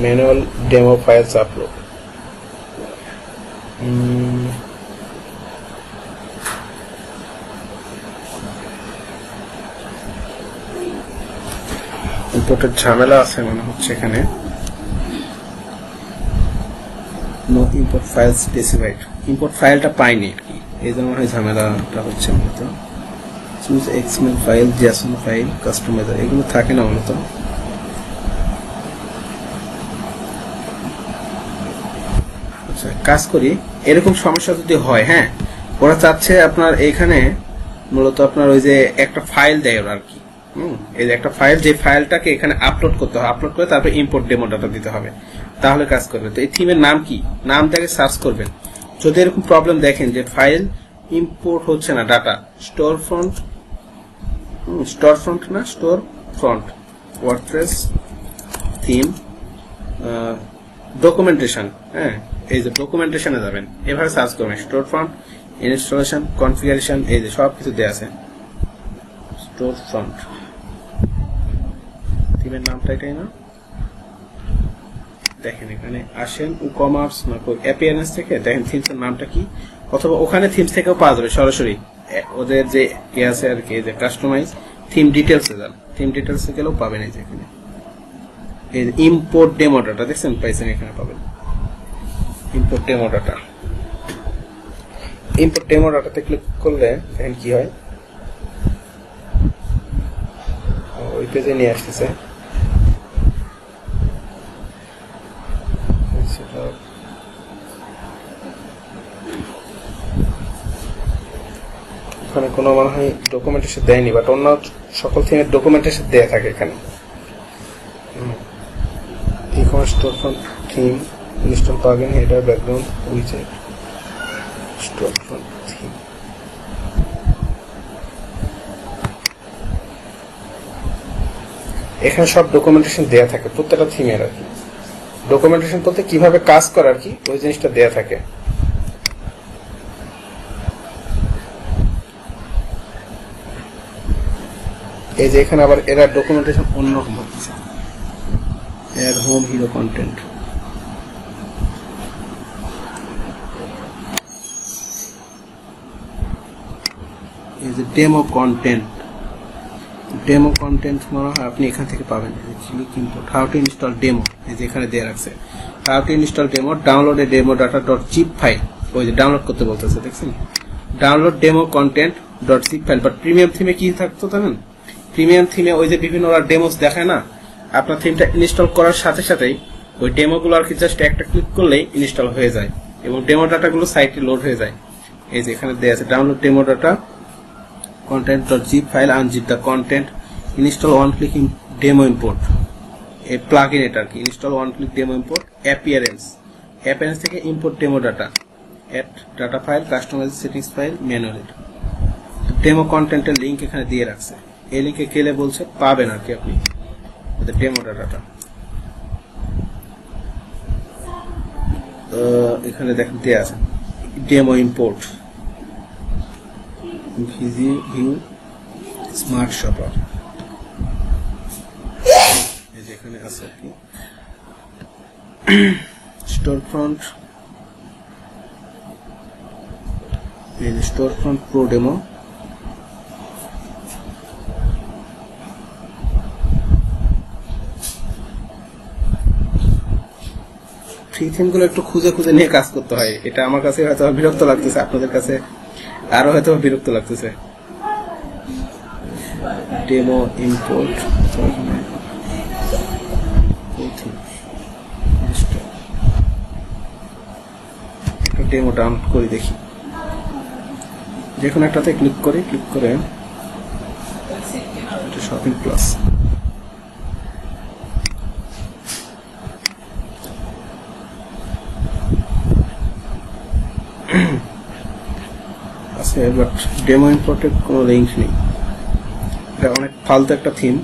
ম্যানুয়াল ডেমো ফাইলস আপলোড। ইম্পোর্টের ঝামেলা আছে মনে হচ্ছে এখানে, no import file specified, import ফাইলটা পাইনি আর কি, এই জন্য মনে হয় ঝামেলাটা হচ্ছে মূলত। Choose XML file, Jason file, customiser, এগুলো থাকে না মূলত। আচ্ছা, কাজ করি, এরকম সমস্যা যদি হয়, হ্যাঁ, ওরা চাচ্ছে আপনার এইখানে মূলত আপনার ওই যে একটা ফাইল দেয় ওরা আর কি, এই যে একটা ফাইল, যে ফাইলটাকে এখানে আপলোড করতে হবে, আপলোড করে তারপর ইম্পোর্ট ডেমো ডাটা দিতে হবে, তাহলে কাজ করবে। তো এই থিমের নাম কি, নামটাকে সার্চ করবেন। যদি এরকম প্রবলেম দেখেন যে ফাইল ইম্পোর্ট হচ্ছে না ডাটা, স্টোর ফ্রন্ট না, store front WordPress theme documentation, হ্যাঁ, এই যে ডকুমেন্টেশনে যাবেন, এভাবে সার্চ করবেন স্টোর ফ্রন্ট, ইনস্টলেশন, কনফিগারেশন, এই যে সবকিছু দেওয়া আছে। স্টোর ফ্রন্ট থিমের নামটা এটাই না? দেখেন এখানে আসেন ই-কমার্স না অ্যাপিয়ারেন্স থেকে দেখেন থিমসের নামটা কি, অথবা ওখানে থিমস থেকেও পাওয়া যাবে সরাসরি ওদের যে আছে আর কি, যে কাস্টমাইজ থিম ডিটেলসে যান, থিম ডিটেলসে গেলেও পাবেন। এই যে এখানে এই ইম্পোর্ট ডেমো ডাটা দেখছেন, পাইছেন, এখানে পাবেন import demo data. Import demo ডাটাতে ক্লিক করলে দেখেন কি হয়, ওই পেজে নিয়ে আসতেছে। ওখানে কোনো মনে হয় ডকুমেন্টেশন দেয়নি, বাট অন্য সকল থিমের ডকুমেন্টেশন দেয়া থাকে এখানে। E-commerce store front theme, install plugin, header, background, উইজেট, স্টোর ফ্রন্ট থিম। এখানে সব ডকুমেন্টেশন দেয়া থাকে প্রত্যেকটা থিমের আর কি। ডকুমেন্টেশন বলতে কিভাবে কাজ করে আর কি, ওই জিনিসটা দেয়া থাকে। এই যে এখানে আবার এরা ডকুমেন্টেশন অন্যরকম হচ্ছে, এর হোম হিরো কন্টেন্ট, এই যে ডেমো কন্টেন্ট, ডেমো কন্টেন্ট মনে হয় আপনি এখান থেকে পাবেন। Import how to install demo, এই যে এখানে দেয়া রাখছে how to install demo, download a demo data dot zip file, ওই যে ডাউনলোড করতে বলতেছে দেখছেন, download demo content dot zip file. But premium থিমে কি থাকতো জানেন, প্রিমিয়াম থিমে ওই যে বিভিন্ন ওরা ডেমোস দেখায় না, আপনার থিমটা ইনস্টল করার সাথে সাথেই ওই ডেমোগুলো আর কি জাস্ট একটা ক্লিক করলেই ইনস্টল হয়ে যায় এবং ডেমো ডাটাগুলো সাইটে লোড হয়ে যায়। এই যে এখানে দেয়া আছে download demo data content.zip file, unzip the content, install one click in demo import, a plugin এটা আর কি, install one click demo import, appearance থেকে import demo data, add data file, customize settings file, manually demo content এর link এখানে দিয়ে রাখছে, এই লিংকে গেলে বলছে পাবেন আর কি আপনি ডেমো ডাটাটা। এখানে দেখেন দেয়া আছে demo import, view smart shopper, এই যে এখানে আছে আর কি স্টোর ফ্রন্ট, এই যে store front pro demo, free theme গুলো একটু খুঁজে খুঁজে নিয়ে কাজ করতে হয়, এটা আমার কাছে হয়তো বিরক্ত লাগতেছে, আপনাদের কাছে আরো হয়তো বিরক্ত লাগতেছে। ডেমো ইম্পোর্ট ডেমো ডাউনলোড করে দেখি, যে কোনো একটাতে ক্লিক করে শপিং প্লাস, আছে বাট ডেমো ইম্পোর্টের কোনো লিঙ্ক নেই। এটা অনেক ফালতু একটা থিম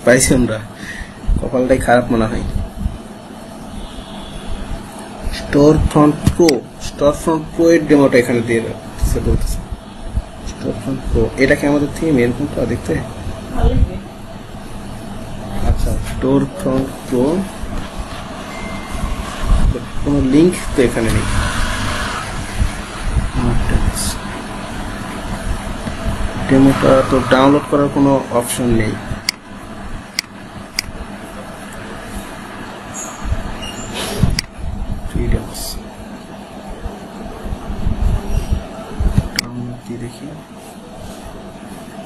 পাইছি আমরা, কপালটাই খারাপ মনে হয়। স্টোর ফ্রন্ট প্রো এর ডেমোটা এখানে দিয়ে রাখছে বলতেছে, স্টোর ফ্রন্ট প্রো এটা কি আমাদের থিম এরকম তো দেখতে? আচ্ছা স্টোর ফ্রন্ট প্রো কোনো লিঙ্ক তো এখানে নেই, ডেমোটা তো ডাউনলোড করার কোনো অপশন নেই। দেখি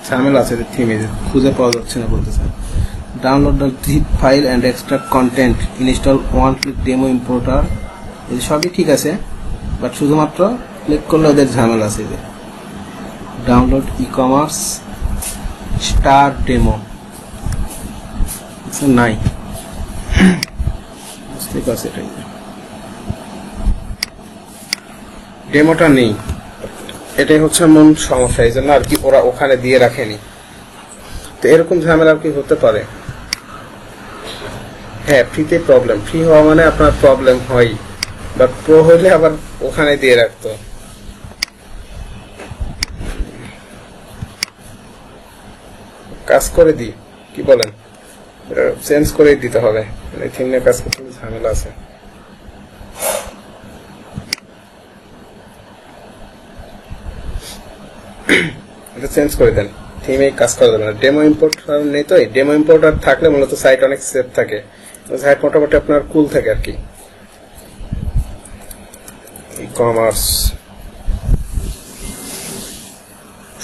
ঝামেলা আছে থিমে, খুঁজে পাওয়া যাচ্ছে না বলতেছে। Download the zip file and extract content, install one click demo importer, এই সবই ঠিক আছে বাট শুধুমাত্র ক্লিক করলে ওদের ঝামেলা আছে। যে ডাউনলোড ই-কমার্স স্টার ডেমো নাই, বুঝতে পারছি এটাই ডেমোটা নেই, এটাই হচ্ছে মূল সমস্যা, এই জন্য আর কি ওরা ওখানে দিয়ে রাখেনি। তো এরকম ঝামেলা আর কি হতে পারে। হ্যাঁ ফ্রিতে প্রবলেম, ফ্রি হওয়া মানে আপনার প্রবলেম হয়, বাট প্রো হইলে আবার ওখানে দিয়ে রাখতো। কাজ করে দিই, কি বলেন? চেঞ্জ করে দিতে হবে, এই থিম নিয়ে কাজ করতে ঝামেলা আছে। এটা চেঞ্জ করে দেন, থিমে কাজ করা যাবে না। ডেমো ইম্পোর্টার নেই তো, ডেমো ইম্পোর্টার থাকলে মূলত সাইট অনেক সেফ থাকে, সাইট মোটামুটি আপনার কুল থাকে আর কি। ই কমার্স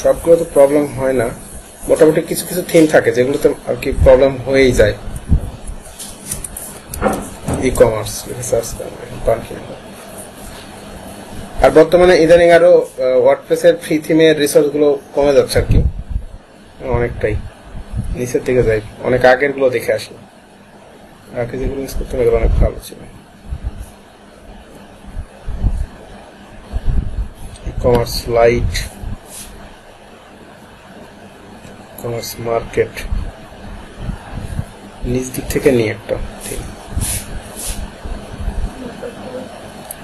সবগুলো তো প্রবলেম হয় না, মোটামুটি কিছু কিছু থিম থাকে যেগুলোতে আর কি প্রবলেম হয়েই যায়। ই কমার্স সার্চ করেন। আর বর্তমানে ইদানিং আরো ওয়ার্ডপ্রেসের ফ্রি থিমের রিসোর্স গুলো কমে যাচ্ছে আর কি, অনেকটাই নিচের দিকে যাই। অনেক আগের গুলো দেখে আসি, আগে যেগুলো ইউজ করতে এগুলো অনেক ভালো ছিল। কমার্স লাইট, কমার্স মার্কেট, নিচ দিক থেকে নিয়ে একটা ঠিক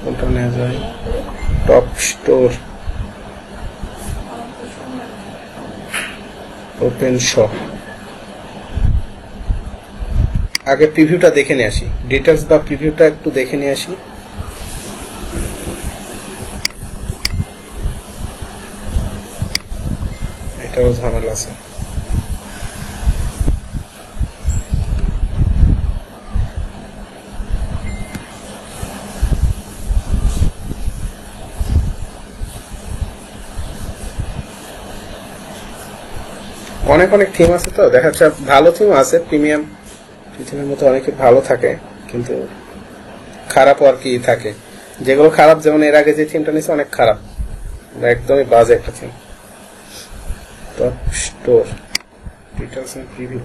কোনটা নেওয়া যায়? Top store, open shop. আগে প্রিভিউটা দেখে নিয়ে আসি, ডিটেলস বা প্রিভিউটা একটু দেখে নিয়ে আসি। এটাও ঝামেলা আছে। অনেক অনেক থিম আছে তো, দেখা যাচ্ছে ভালো থিম আছে, প্রিমিয়াম থিমের মতো অনেকে ভালো থাকে, কিন্তু খারাপও আর কি থাকে। যেগুলো খারাপ, যেমন এর আগে যে থিমটা নিয়েছে অনেক খারাপ, একদমই বাজে একটা থিম। Top store, details and preview,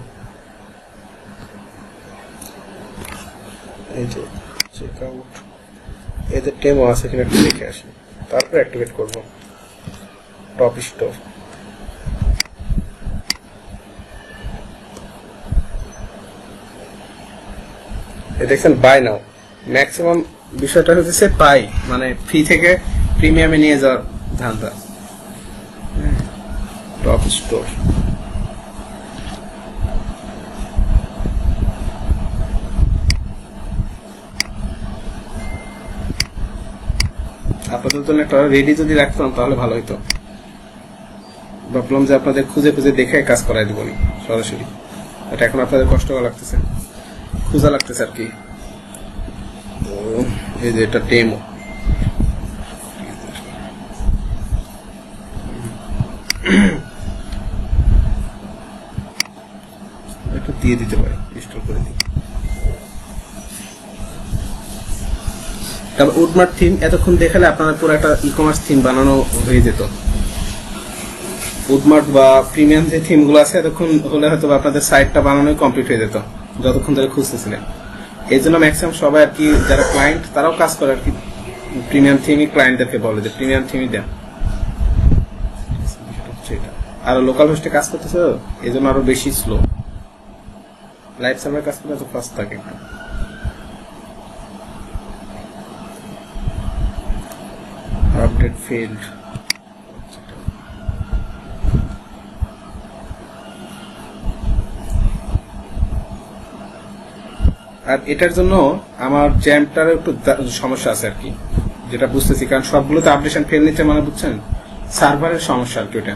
এই যে চেক আউট, এদের ডেমো আছে কিনা একটু দেখে আসি, তারপর অ্যাক্টিভেট করব। টপ স্টোর, দেখছেন বাই নাও। ম্যাক্সিমাম বিষয়টা হচ্ছে পাই, মানে ফ্রি থেকে প্রিমিয়ামে নিয়ে যাওয়ার ধান্দা। টপ স্টোর, আপনাদের জন্য একটা রেডি যদি রাখতাম তাহলে ভালো হইতো। ভাবলাম যে আপনাদের খুঁজে খুঁজে দেখে কাজ করাই দিব সরাসরি, এটা এখন আপনাদের কষ্ট লাগতেছে, খোঁজা লাগতেছে আর কি। এই যে এটা ডেমো, একটু দিয়ে দিতে পারি, ইনস্টল করে দিই। তারপর উডমার্ট থিম এতক্ষণ দেখালে আপনারা পুরো একটা ই কমার্স থিম বানানো হয়ে যেত। উডমার্ট বা প্রিমিয়াম যে থিম গুলো আছে এতক্ষণ হলে হয়তো আপনাদের সাইটটা বানানো কমপ্লিট হয়ে যেত, যতক্ষণ ধরে খুঁজতেছিলেন। এই জন্য ম্যাক্সিমাম সবাই আর কি যারা ক্লায়েন্ট তারাও কাজ করে আর কি, প্রিমিয়াম থিমই ক্লায়েন্টদেরকে বলে যে প্রিমিয়াম থিমই দেন। আর লোকাল হোস্টে কাজ করতেছে, এই জন্য আরো বেশি স্লো। লাইভ সার্ভারে কাজ করলে তো ফাস্ট থাকে। আপডেট ফেইল্ড, আর এটার জন্য আমার জ্যামটার একটু সমস্যা আছে আর কি, যেটা বুঝতেছি, কারণ সবগুলোতে আপডেশন ফেল নিচ্ছে, মানে বুঝছেন সার্ভারের সমস্যা আর কি। ওটা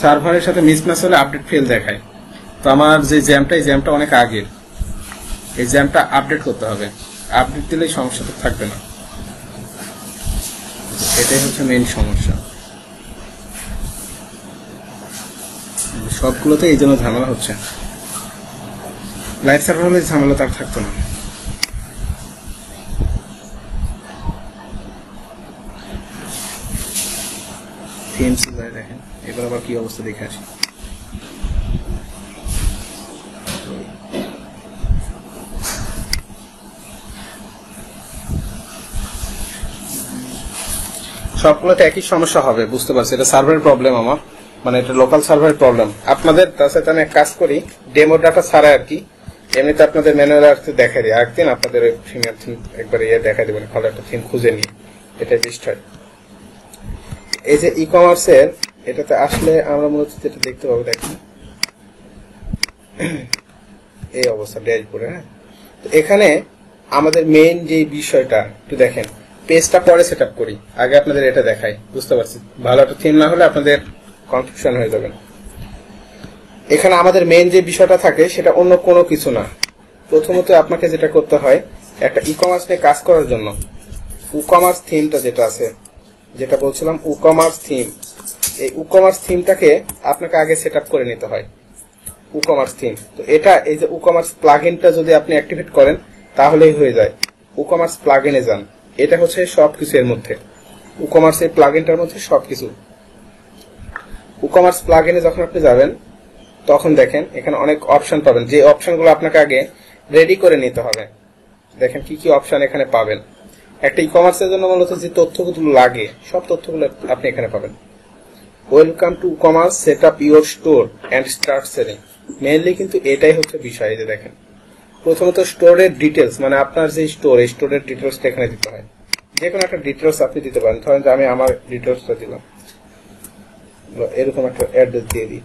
সার্ভারের সাথে মিসম্যাচ হলে আপডেট ফেল দেখায়। তো আমার যে জ্যামটা, এই জ্যামটা অনেক আগের, এই জ্যামটা আপডেট করতে হবে, আপডেট দিলেই সমস্যাটা থাকবে না। এটাই হচ্ছে মেইন সমস্যা, সবগুলোতে এই জন্য ঝামেলা হচ্ছে। লাইভ সার্ভার হলে ঝামেলা তার থাকতো না। থিমসে যায় দেখেন, এবার আবার কি অবস্থা দেখে আসি। সবগুলোতে একই সমস্যা হবে, বুঝতে পারছি। এটা সার্ভারের প্রবলেম আমার, মানে এটা লোকাল সার্ভারের প্রবলেম। আপনাদের তার সাথে আমি এক কাজ করি, ডেমো ডাটা ছাড়া আর কি এমনিতে আপনাদের ম্যানুয়াল আর্টে দেখাই দিই, একদিন আপনাদের ফিমেল থিম একবার দেখাই দেবেন, ভালো একটা থিম খুঁজে নিয়ে, এটা বেস্ট হয়। এই যে ই কমার্সের এটাতে আসলে আমরা মূলত যেটা দেখতে পাবো, দেখেন এই অবস্থা ড্যাশবোর্ডে। হ্যাঁ, তো এখানে আমাদের মেইন যে বিষয়টা একটু দেখেন, পেজটা পরে সেট আপ করি, আগে আপনাদের এটা দেখাই, বুঝতে পারছি। ভালো একটা থিম না হলে আপনাদের কনফিউশন হয়ে যাবেন। এখানে আমাদের মেইন যে বিষয়টা থাকে সেটা অন্য কোনো কিছু না। প্রথমত আপনাকে যেটা করতে হয়, একটা ই কমার্স নিয়ে কাজ করার জন্য ই-কমার্স থিমটা যেটা আছে, যেটা বলছিলাম ই-কমার্স থিম, এই ই-কমার্স থিমটাকে আপনাকে আগে সেট আপ করে নিতে হয়। ই-কমার্স থিম, তো এটা এই যে ই-কমার্স প্লাগইনটা যদি আপনি অ্যাক্টিভেট করেন তাহলেই হয়ে যায়। ই-কমার্স প্লাগইনে যান, এটা হচ্ছে সবকিছু এর মধ্যে, ই-কমার্স এই প্লাগইনটার মধ্যে সবকিছু। ই-কমার্স প্লাগইনে যখন আপনি যাবেন তখন দেখেন এখানে অনেক অপশন পাবেন, যে অপশনগুলো আপনাকে আগে রেডি করে নিতে হবে। দেখেন কি কি অপশন এখানে পাবেন। একটা ই-কমার্সের জন্য মূলত যে তথ্যগুলো লাগে সব তথ্যগুলো আপনি এখানে পাবেন। Welcome to e-commerce, set up your store and start selling. Mainly কিন্তু এটাই হচ্ছে বিষয়। যে দেখেন প্রথমত স্টোরের ডিটেলস, মানে আপনার যে স্টোর, এই স্টোরের ডিটেলসটা এখানে দিতে হয়। যে কোনো একটা ডিটেলস আপনি দিতে পারেন, ধরেন যে আমি আমার ডিটেলসটা দিলাম, এরকম একটা অ্যাড্রেস দিয়ে দিই।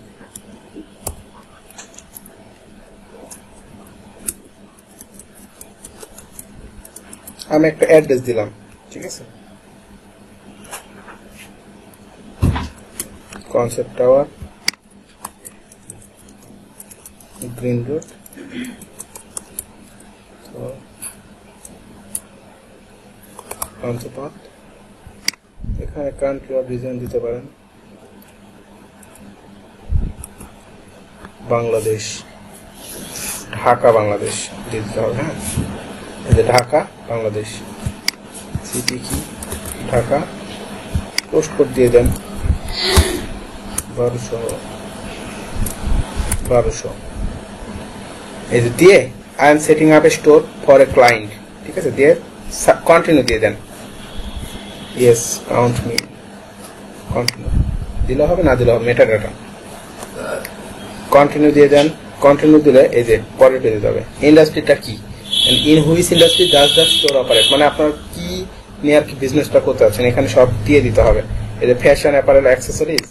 আমি একটা অ্যাড্রেস দিলাম, ঠিক আছে, কনসেপ্ট টাওয়ার, গ্রিন রোড, পঞ্চপথ। এখানে কান্ট্রি অর রিজন দিতে পারেন, বাংলাদেশ, ঢাকা বাংলাদেশ দিতে হবে। হ্যাঁ, এই যে ঢাকা বাংলাদেশ, সিটি কি ঢাকা, পোস্ট কোড দিয়ে দেন 1200। এই যে দিয়ে I am setting up A store for a client, ঠিক আছে, দিয়ে কন্টিনিউ দিয়ে দেন। ইয়েস কাউন্ট মি, কন্টিনিউ দিলে হবে, না দিলে হবে, মেটা ডাটা, কন্টিনিউ দিয়ে দেন। কন্টিনিউ দিলে এই যে পরের পেজে যাবে। ইন্ডাস্ট্রিটা কি, in which industry does the store operate, মানে আপনার কি নিয়ে আর কি বিজনেসটা করতে যাচ্ছেন এখানে সব দিয়ে দিতে হবে। এই যে fashion, apparel, accessories,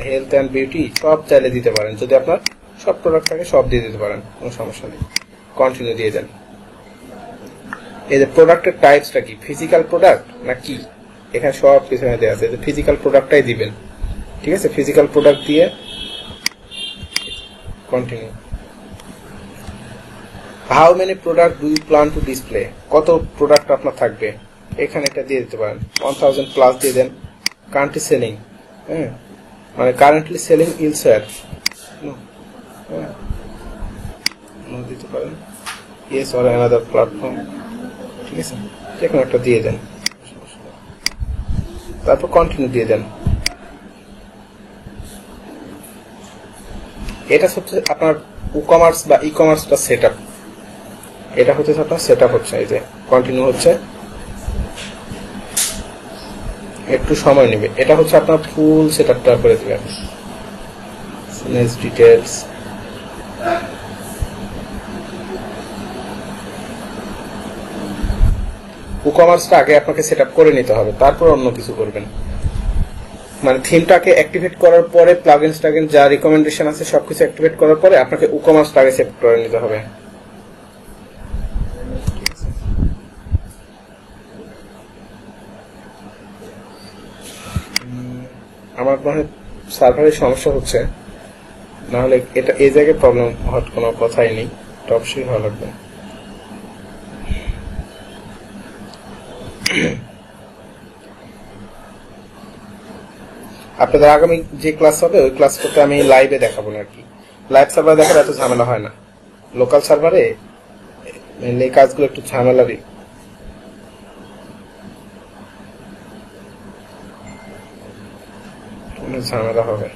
health and beauty সব চাইলে দিতে পারেন। যদি আপনার সব প্রোডাক্ট থাকে সব দিয়ে দিতে পারেন, কোনো সমস্যা নেই। কন্টিনিউ দিয়ে দেন। এই যে প্রোডাক্টের টাইপসটা কি, ফিজিক্যাল প্রোডাক্ট না কি, এখানে সব কিছু দেওয়া আছে। ফিজিক্যাল প্রোডাক্টটাই দিবেন, ঠিক আছে, ফিজিক্যাল প্রোডাক্ট দিয়ে continue. How many product do you plan to display, কত প্রোডাক্ট আপনার থাকবে এখানে এটা দিয়ে দিতে পারেন। 1000 প্লাস দিয়ে দেন। কান্ট্রি সেলিং, হ্যাঁ, মানে কারেন্টলি সেলিং ইলসেয়ার দিতে পারেন। ইয়েস অর অ্যানাদার প্ল্যাটফর্ম, ঠিক আছে, যে কোনো একটা দিয়ে দেন, তারপর কন্টিনিউ দিয়ে দেন। এটা হচ্ছে আপনার ই-কমার্স বা ই-কমার্সটা সেট আপ, এটা হচ্ছে আপনার সেট আপ হচ্ছে। এই যে কন্টিনিউ হচ্ছে, একটু সময় নেবে। এটা হচ্ছে আপনার ফুল সেট আপটা করে দেবেন। ডিটেলস, ই-কমার্সটা আগে আপনাকে সেট আপ করে নিতে হবে, তারপর অন্য কিছু করবেন। মানে থিমটাকে অ্যাক্টিভেট করার পরে প্লাগইনস টাগইন যা রিকমেন্ডেশন আছে সবকিছু অ্যাক্টিভেট করার পরে আপনাকে ই-কমার্সটা আগে সেট করে নিতে হবে। আমার মনে হয় সার্ভারের সমস্যা হচ্ছে, না হলে এটা এই জায়গায় প্রবলেম হওয়ার কোনো কথাই নেই, অবশ্যই ভালো লাগবে। আপনাদের আগামী যে ক্লাস হবে ওই ক্লাস করতে আমি লাইভে দেখাবো না আর কি। লাইভ সার্ভার দেখার এত ঝামেলা হয় না, লোকাল সার্ভারে এই কাজগুলো একটু ঝামেলারই। ঝামেলা হবে।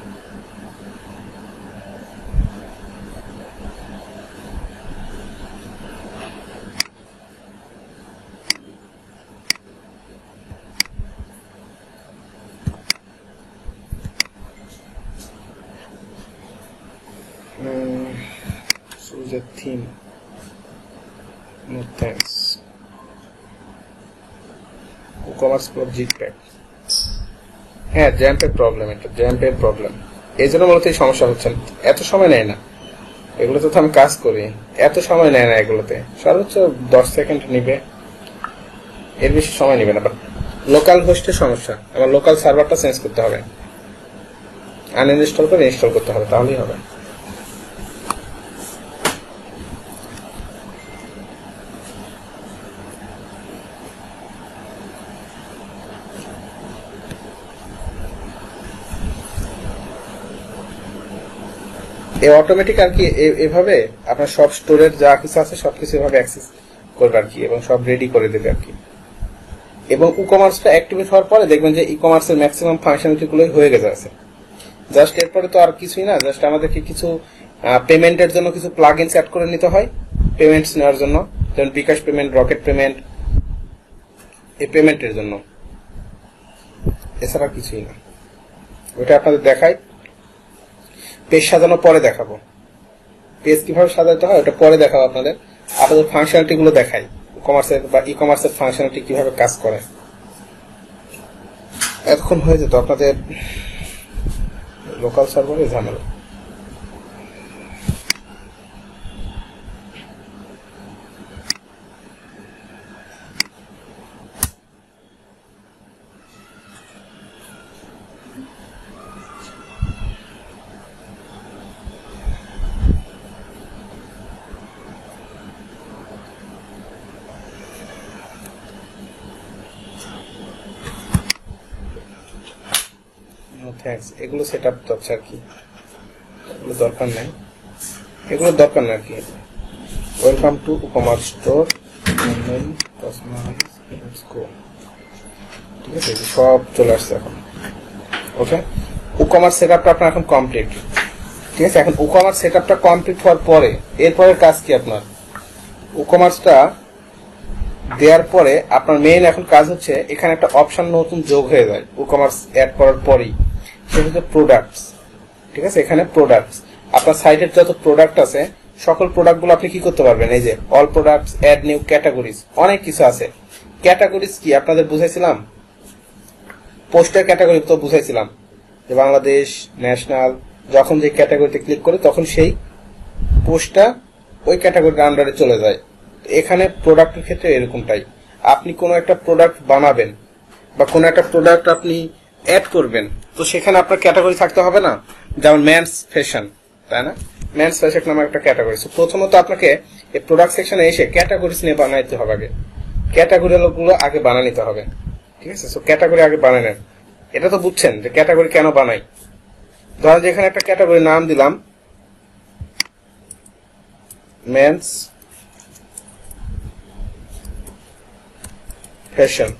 Choose a theme. No thanks. WooCommerce Pro Gpack. হ্যাঁ, জ্যাম্পের প্রবলেম, এটা জ্যাম্পের প্রবলেম। এই জন্য মূলত এই সমস্যা হচ্ছে। এত সময় নেয় না এগুলোতে, তো আমি কাজ করি, এত সময় নেয় না এগুলোতে, সর্বোচ্চ 10 সেকেন্ড নিবে, এর বেশি সময় নিবে না। বাট লোকাল হোস্টের সমস্যা, আমার লোকাল সার্ভারটা চেঞ্জ করতে হবে, আনইনস্টল করে ইনস্টল করতে হবে, তাহলেই হবে। এই অটোমেটিক আর কি, এভাবে আপনার সব স্টোরের যা কিছু আছে সবকিছু এভাবে অ্যাক্সেস করবে আর কি, এবং সব রেডি করে দেবে আর কি। এবং ই-কমার্সটা অ্যাক্টিভেট হওয়ার পরে দেখবেন যে ই-কমার্সের ম্যাক্সিমাম ফাংশনালিটি গুলোই হয়ে গেছে আছে। জাস্ট এরপরে তো আর কিছুই না, জাস্ট আমাদেরকে কিছু পেমেন্টের জন্য কিছু প্লাগইনস অ্যাড করে নিতে হয়, পেমেন্টস নেওয়ার জন্য, যেমন বিকাশ পেমেন্ট, রকেট পেমেন্ট, এই পেমেন্টের জন্য, এছাড়া কিছুই না। ওটা আপনাদের দেখাই, পেজ সাজানোর পরে দেখাবো, পেজ কিভাবে সাজাতে হয় ওটা পরে দেখাবো আপনাদের। আপনাদের ফাংশনালিটি গুলো দেখাই, কমার্সের বা ই কমার্সের ফাংশনালিটি কিভাবে কাজ করে। এতক্ষণ হয়ে যেত আপনাদের লোকাল সার্ভারে ঝামেলা। থ্যাঙ্কস, এগুলো সেট আপ করছে আর কি, এগুলো দরকার নাই, এগুলো দরকার না আর কি। ওয়েলকাম টু WooCommerce স্টোর, ঠিক আছে, সব চলে আসছে এখন। ওকে, WooCommerce সেটআপটা আপনার এখন কমপ্লিট, ঠিক আছে। এখন WooCommerce সেটআপটা কমপ্লিট হওয়ার পরে এরপরের কাজ কি আপনার? WooCommerceটা দেওয়ার পরে আপনার মেইন এখন কাজ হচ্ছে, এখানে একটা অপশন নতুন যোগ হয়ে যায় WooCommerce অ্যাড করার পরেই, সেটা হচ্ছে প্রোডাক্টস, ঠিক আছে। এখানে প্রোডাক্টস, আপনার সাইটের যত প্রোডাক্ট আছে সকল প্রোডাক্টগুলো আপনি কি করতে পারবেন, এই যে all products, add new categories, অনেক কিছু আছে। ক্যাটাগরিজ কি আপনাদের বুঝাইছিলাম, পোস্টের ক্যাটাগরি তো বুঝাইছিলাম যে বাংলাদেশ, ন্যাশনাল, যখন যে ক্যাটাগরিতে ক্লিক করে তখন সেই পোস্টটা ওই ক্যাটাগরির আন্ডারে চলে যায়। এখানে প্রোডাক্টের ক্ষেত্রে এরকমটাই, আপনি কোনো একটা প্রোডাক্ট বানাবেন বা কোনো একটা প্রোডাক্ট আপনি অ্যাড করবেন, তো সেখানে আপনার ক্যাটাগরি থাকতে হবে না, যেমন মেন্স ফ্যাশন, তাই না? মেন্স ফ্যাশন নামে একটা ক্যাটাগরি। প্রথমত আপনাকে এই প্রোডাক্ট সেকশনে এসে ক্যাটাগরিজ নিয়ে বানাইতে হবে, আগে ক্যাটাগরি গুলো আগে বানিয়ে নিতে হবে, ঠিক আছে। সো ক্যাটাগরি আগে বানিয়ে নেন। এটা তো বুঝছেন যে ক্যাটাগরি কেন বানাই। ধরেন যে এখানে একটা ক্যাটাগরি নাম দিলাম মেন্স ফ্যাশন,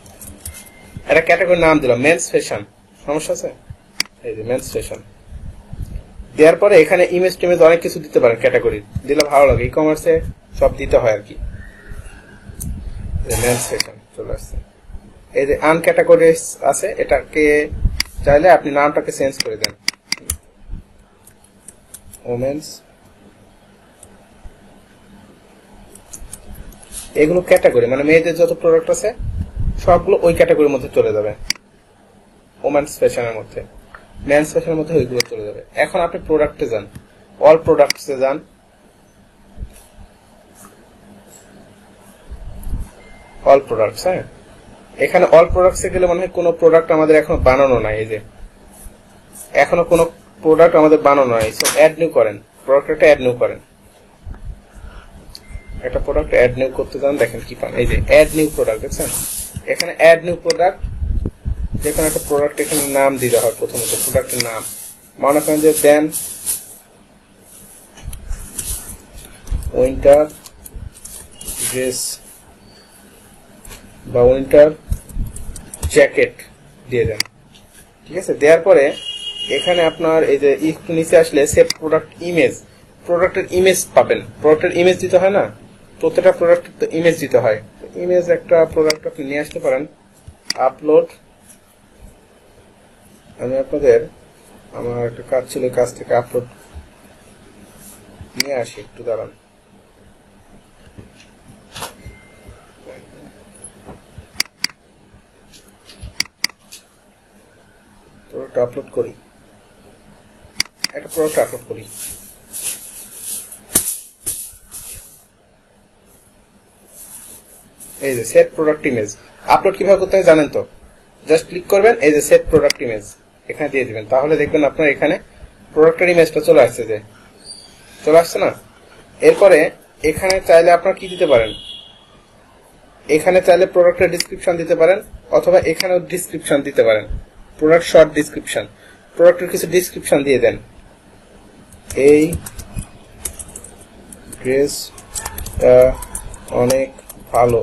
একটা ক্যাটাগরি নাম দিলাম মেন্স ফ্যাশন, সমস্যা আছে? এই যে মেন্স ফ্যাশন দেওয়ার পরে এখানে ইমেজ টিমেজ অনেক কিছু দিতে পারেন, ক্যাটাগরি দিলে ভালো লাগে, ই কমার্সে সব দিতে হয় আর কি। মেন্স ফ্যাশন চলে আসছে। এই যে আনক্যাটাগরিজ আছে, এটাকে চাইলে আপনি নামটাকে চেঞ্জ করে দেন, ওমেন্স। এগুলো ক্যাটাগরি, মানে মেয়েদের যত প্রোডাক্ট আছে সবগুলো ওই ক্যাটাগরির মধ্যে চলে যাবে, ওমেন্স ফ্যাশনের মধ্যে। মেন্স ফ্যাশনের মধ্যে ওইগুলো চলে যাবে। এখন আপনি প্রোডাক্টে যান, অল প্রোডাক্টসে যান, অল প্রোডাক্টস। হ্যাঁ, এখানে অল প্রোডাক্টসে গেলে মনে হয় কোনো প্রোডাক্ট আমাদের এখনো বানানো নাই, এই যে এখনো কোনো প্রোডাক্ট আমাদের বানানো নাই। সো অ্যাড নিউ করেন, প্রোডাক্টটা অ্যাড নিউ করেন, একটা প্রোডাক্ট অ্যাড নিউ করতে যান, দেখেন কি পান, এই যে অ্যাড নিউ প্রোডাক্ট, দেখছেন? এখানে অ্যাড নিউ প্রোডাক্ট, যেখানে একটা প্রোডাক্ট এখানে নাম দিতে হয়, প্রথমত প্রোডাক্টের নাম, মনে করেন যে দেন উইন্টার ড্রেস বা উইন্টার জ্যাকেট দিয়ে দেন, ঠিক আছে। দেওয়ার পরে এখানে আপনার এই যে একটু নিচে আসলে সেভ প্রোডাক্ট ইমেজ, প্রোডাক্টের ইমেজ পাবেন, প্রোডাক্টের ইমেজ দিতে হয় না, প্রত্যেকটা প্রোডাক্টের তো ইমেজ দিতে হয়। ইমেজ একটা প্রোডাক্ট আপনি নিয়ে আসতে পারেন, আপলোড। আমি আপনাদের, আমার একটা কাজ ছিল, কাজ থেকে আপলোড নিয়ে আসি, একটু দাঁড়ান। প্রোডাক্ট আপলোড করি, একটা প্রোডাক্ট আপলোড করি। এই যে সেট প্রোডাক্ট ইমেজ আপলোড কিভাবে করতে হয় জানেন তো? জাস্ট ক্লিক করবেন, এই যে সেট প্রোডাক্ট ইমেজ এখানে দিয়ে দিবেন, তাহলে দেখবেন আপনার এখানে প্রোডাক্টের ইমেজটা চলে আসছে, যে চলে আসছে না। এরপরে এখানে চাইলে আপনারা কি দিতে পারেন, এখানে চাইলে প্রোডাক্টের ডিসক্রিপশন দিতে পারেন, অথবা এখানেও ডিসক্রিপশন দিতে পারেন, প্রোডাক্ট শর্ট ডিসক্রিপশন। প্রোডাক্টের কিছু ডিসক্রিপশন দিয়ে দেন, এই ড্রেসটা অনেক ভালো,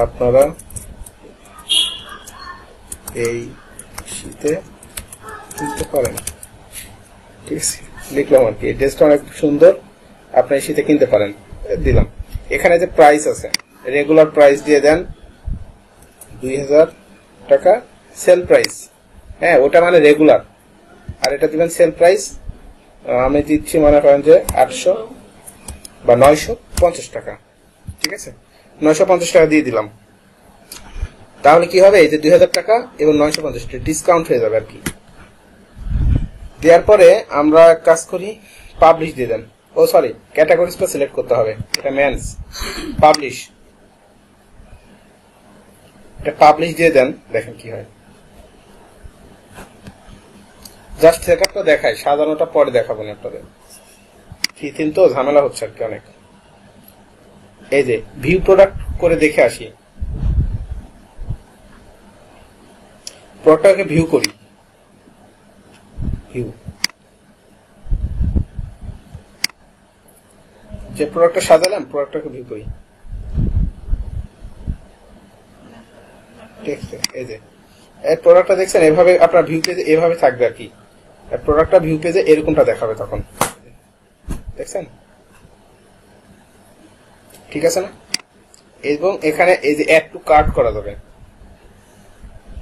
আপনারা এই শীতে কিনতে পারেন। ঠিক আছে, লিখলাম আর কি, এই ড্রেসটা অনেক সুন্দর, আপনি এই শীতে কিনতে পারেন, দিলাম। এখানে যে প্রাইস আছে, রেগুলার প্রাইস দিয়ে দেন 2000 টাকা, সেল প্রাইস, হ্যাঁ ওটা মানে রেগুলার, আর এটা দিবেন সেল প্রাইস। আমি দিচ্ছি মনে করেন যে 800 বা 950 টাকা, ঠিক আছে, 950 টাকা দিয়ে দিলাম। তাহলে কি হবে, এই যে 2000 টাকা এবং 950 টাকা ডিসকাউন্ট হয়ে যাবে আর কি। দেওয়ার পরে আমরা কাজ করি, পাবলিশ দিয়ে দেন। ও সরি, ক্যাটাগরিজটা সিলেক্ট করতে হবে, এটা মেন্স, পাবলিশ, এটা পাবলিশ দিয়ে দেন, দেখেন কি হয়। জাস্ট সেটআপটা দেখাই, সাজানোটা পরে দেখাবো না আপনাদের, থিম তো ঝামেলা হচ্ছে আর কি অনেক। এই যে ভিউ প্রোডাক্ট করে দেখে আসি, প্রোডাক্টটাকে ভিউ করি, ভিউ, যে প্রোডাক্টটা সাজালাম প্রোডাক্টটাকে ভিউ করি। ঠিক আছে, এই যে এই প্রোডাক্টটা দেখছেন, এভাবে আপনার ভিউ পেজে এভাবে থাকবে আর কি, প্রোডাক্টটা ভিউ পেজে এরকমটা দেখাবে তখন, দেখছেন? ঠিক আছে না? এবং এখানে এই যে অ্যাড টু কার্ট করা যাবে,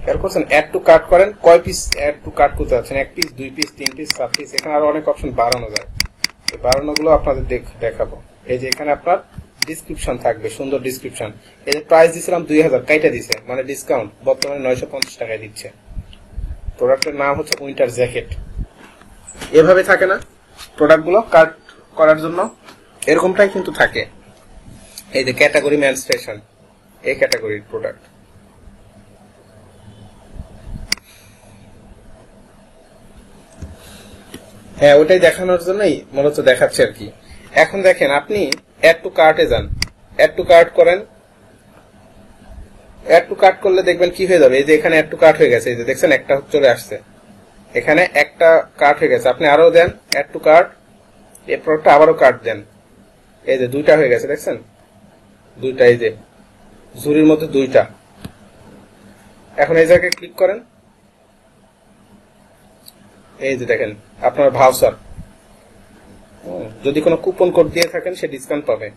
খেয়াল করছেন? অ্যাড টু কার্ট করেন, কয় পিস অ্যাড টু কার্ট করতে যাচ্ছেন, 1 পিস, 2 পিস, 3 পিস, 7 পিস, এখানে আরো অনেক অপশন বাড়ানো যায়, এই বাড়ানোগুলো আপনাদের দেখাবো। এই যে এখানে আপনার ডিসক্রিপশন থাকবে, সুন্দর ডিসক্রিপশন। এই যে প্রাইস দিয়েছিলাম 2000, কাইটা দিছে মানে ডিসকাউন্ট, বর্তমানে 950 টাকায় দিচ্ছে। প্রোডাক্টের নাম হচ্ছে উইন্টার জ্যাকেট। এভাবে থাকে না প্রোডাক্টগুলো কার্ট করার জন্য, এরকমটাই কিন্তু থাকে। এই যে ক্যাটাগরি মেনস্ট্রেশন, এই ক্যাটাগরির প্রোডাক্ট। হ্যাঁ, ওটাই দেখানোর জন্যই মূলত দেখাচ্ছে আর কি। এখন দেখেন, আপনি অ্যাড টু কার্টে যান, অ্যাড টু কার্ট করেন, অ্যাড টু কার্ট করলে দেখবেন কি হয়ে যাবে, এই যে এখানে অ্যাড টু কার্ট হয়ে গেছে, এই যে দেখছেন একটা চলে আসছে, এখানে একটা কার্ট হয়ে গেছে। আপনি আরো দেন অ্যাড টু কার্ট, এই প্রোডাক্টটা আবারও কার্ট দেন, এই যে 2টা হয়ে গেছে, দেখছেন 2টা, এই যে ঝুড়ির মধ্যে 2টা। এখন এই জায়গায় ক্লিক করেন, এই যে দেখেন আপনার ভাউচার, যদি কোনো কুপন কোড দিয়ে থাকেন সে ডিসকাউন্ট পাবে।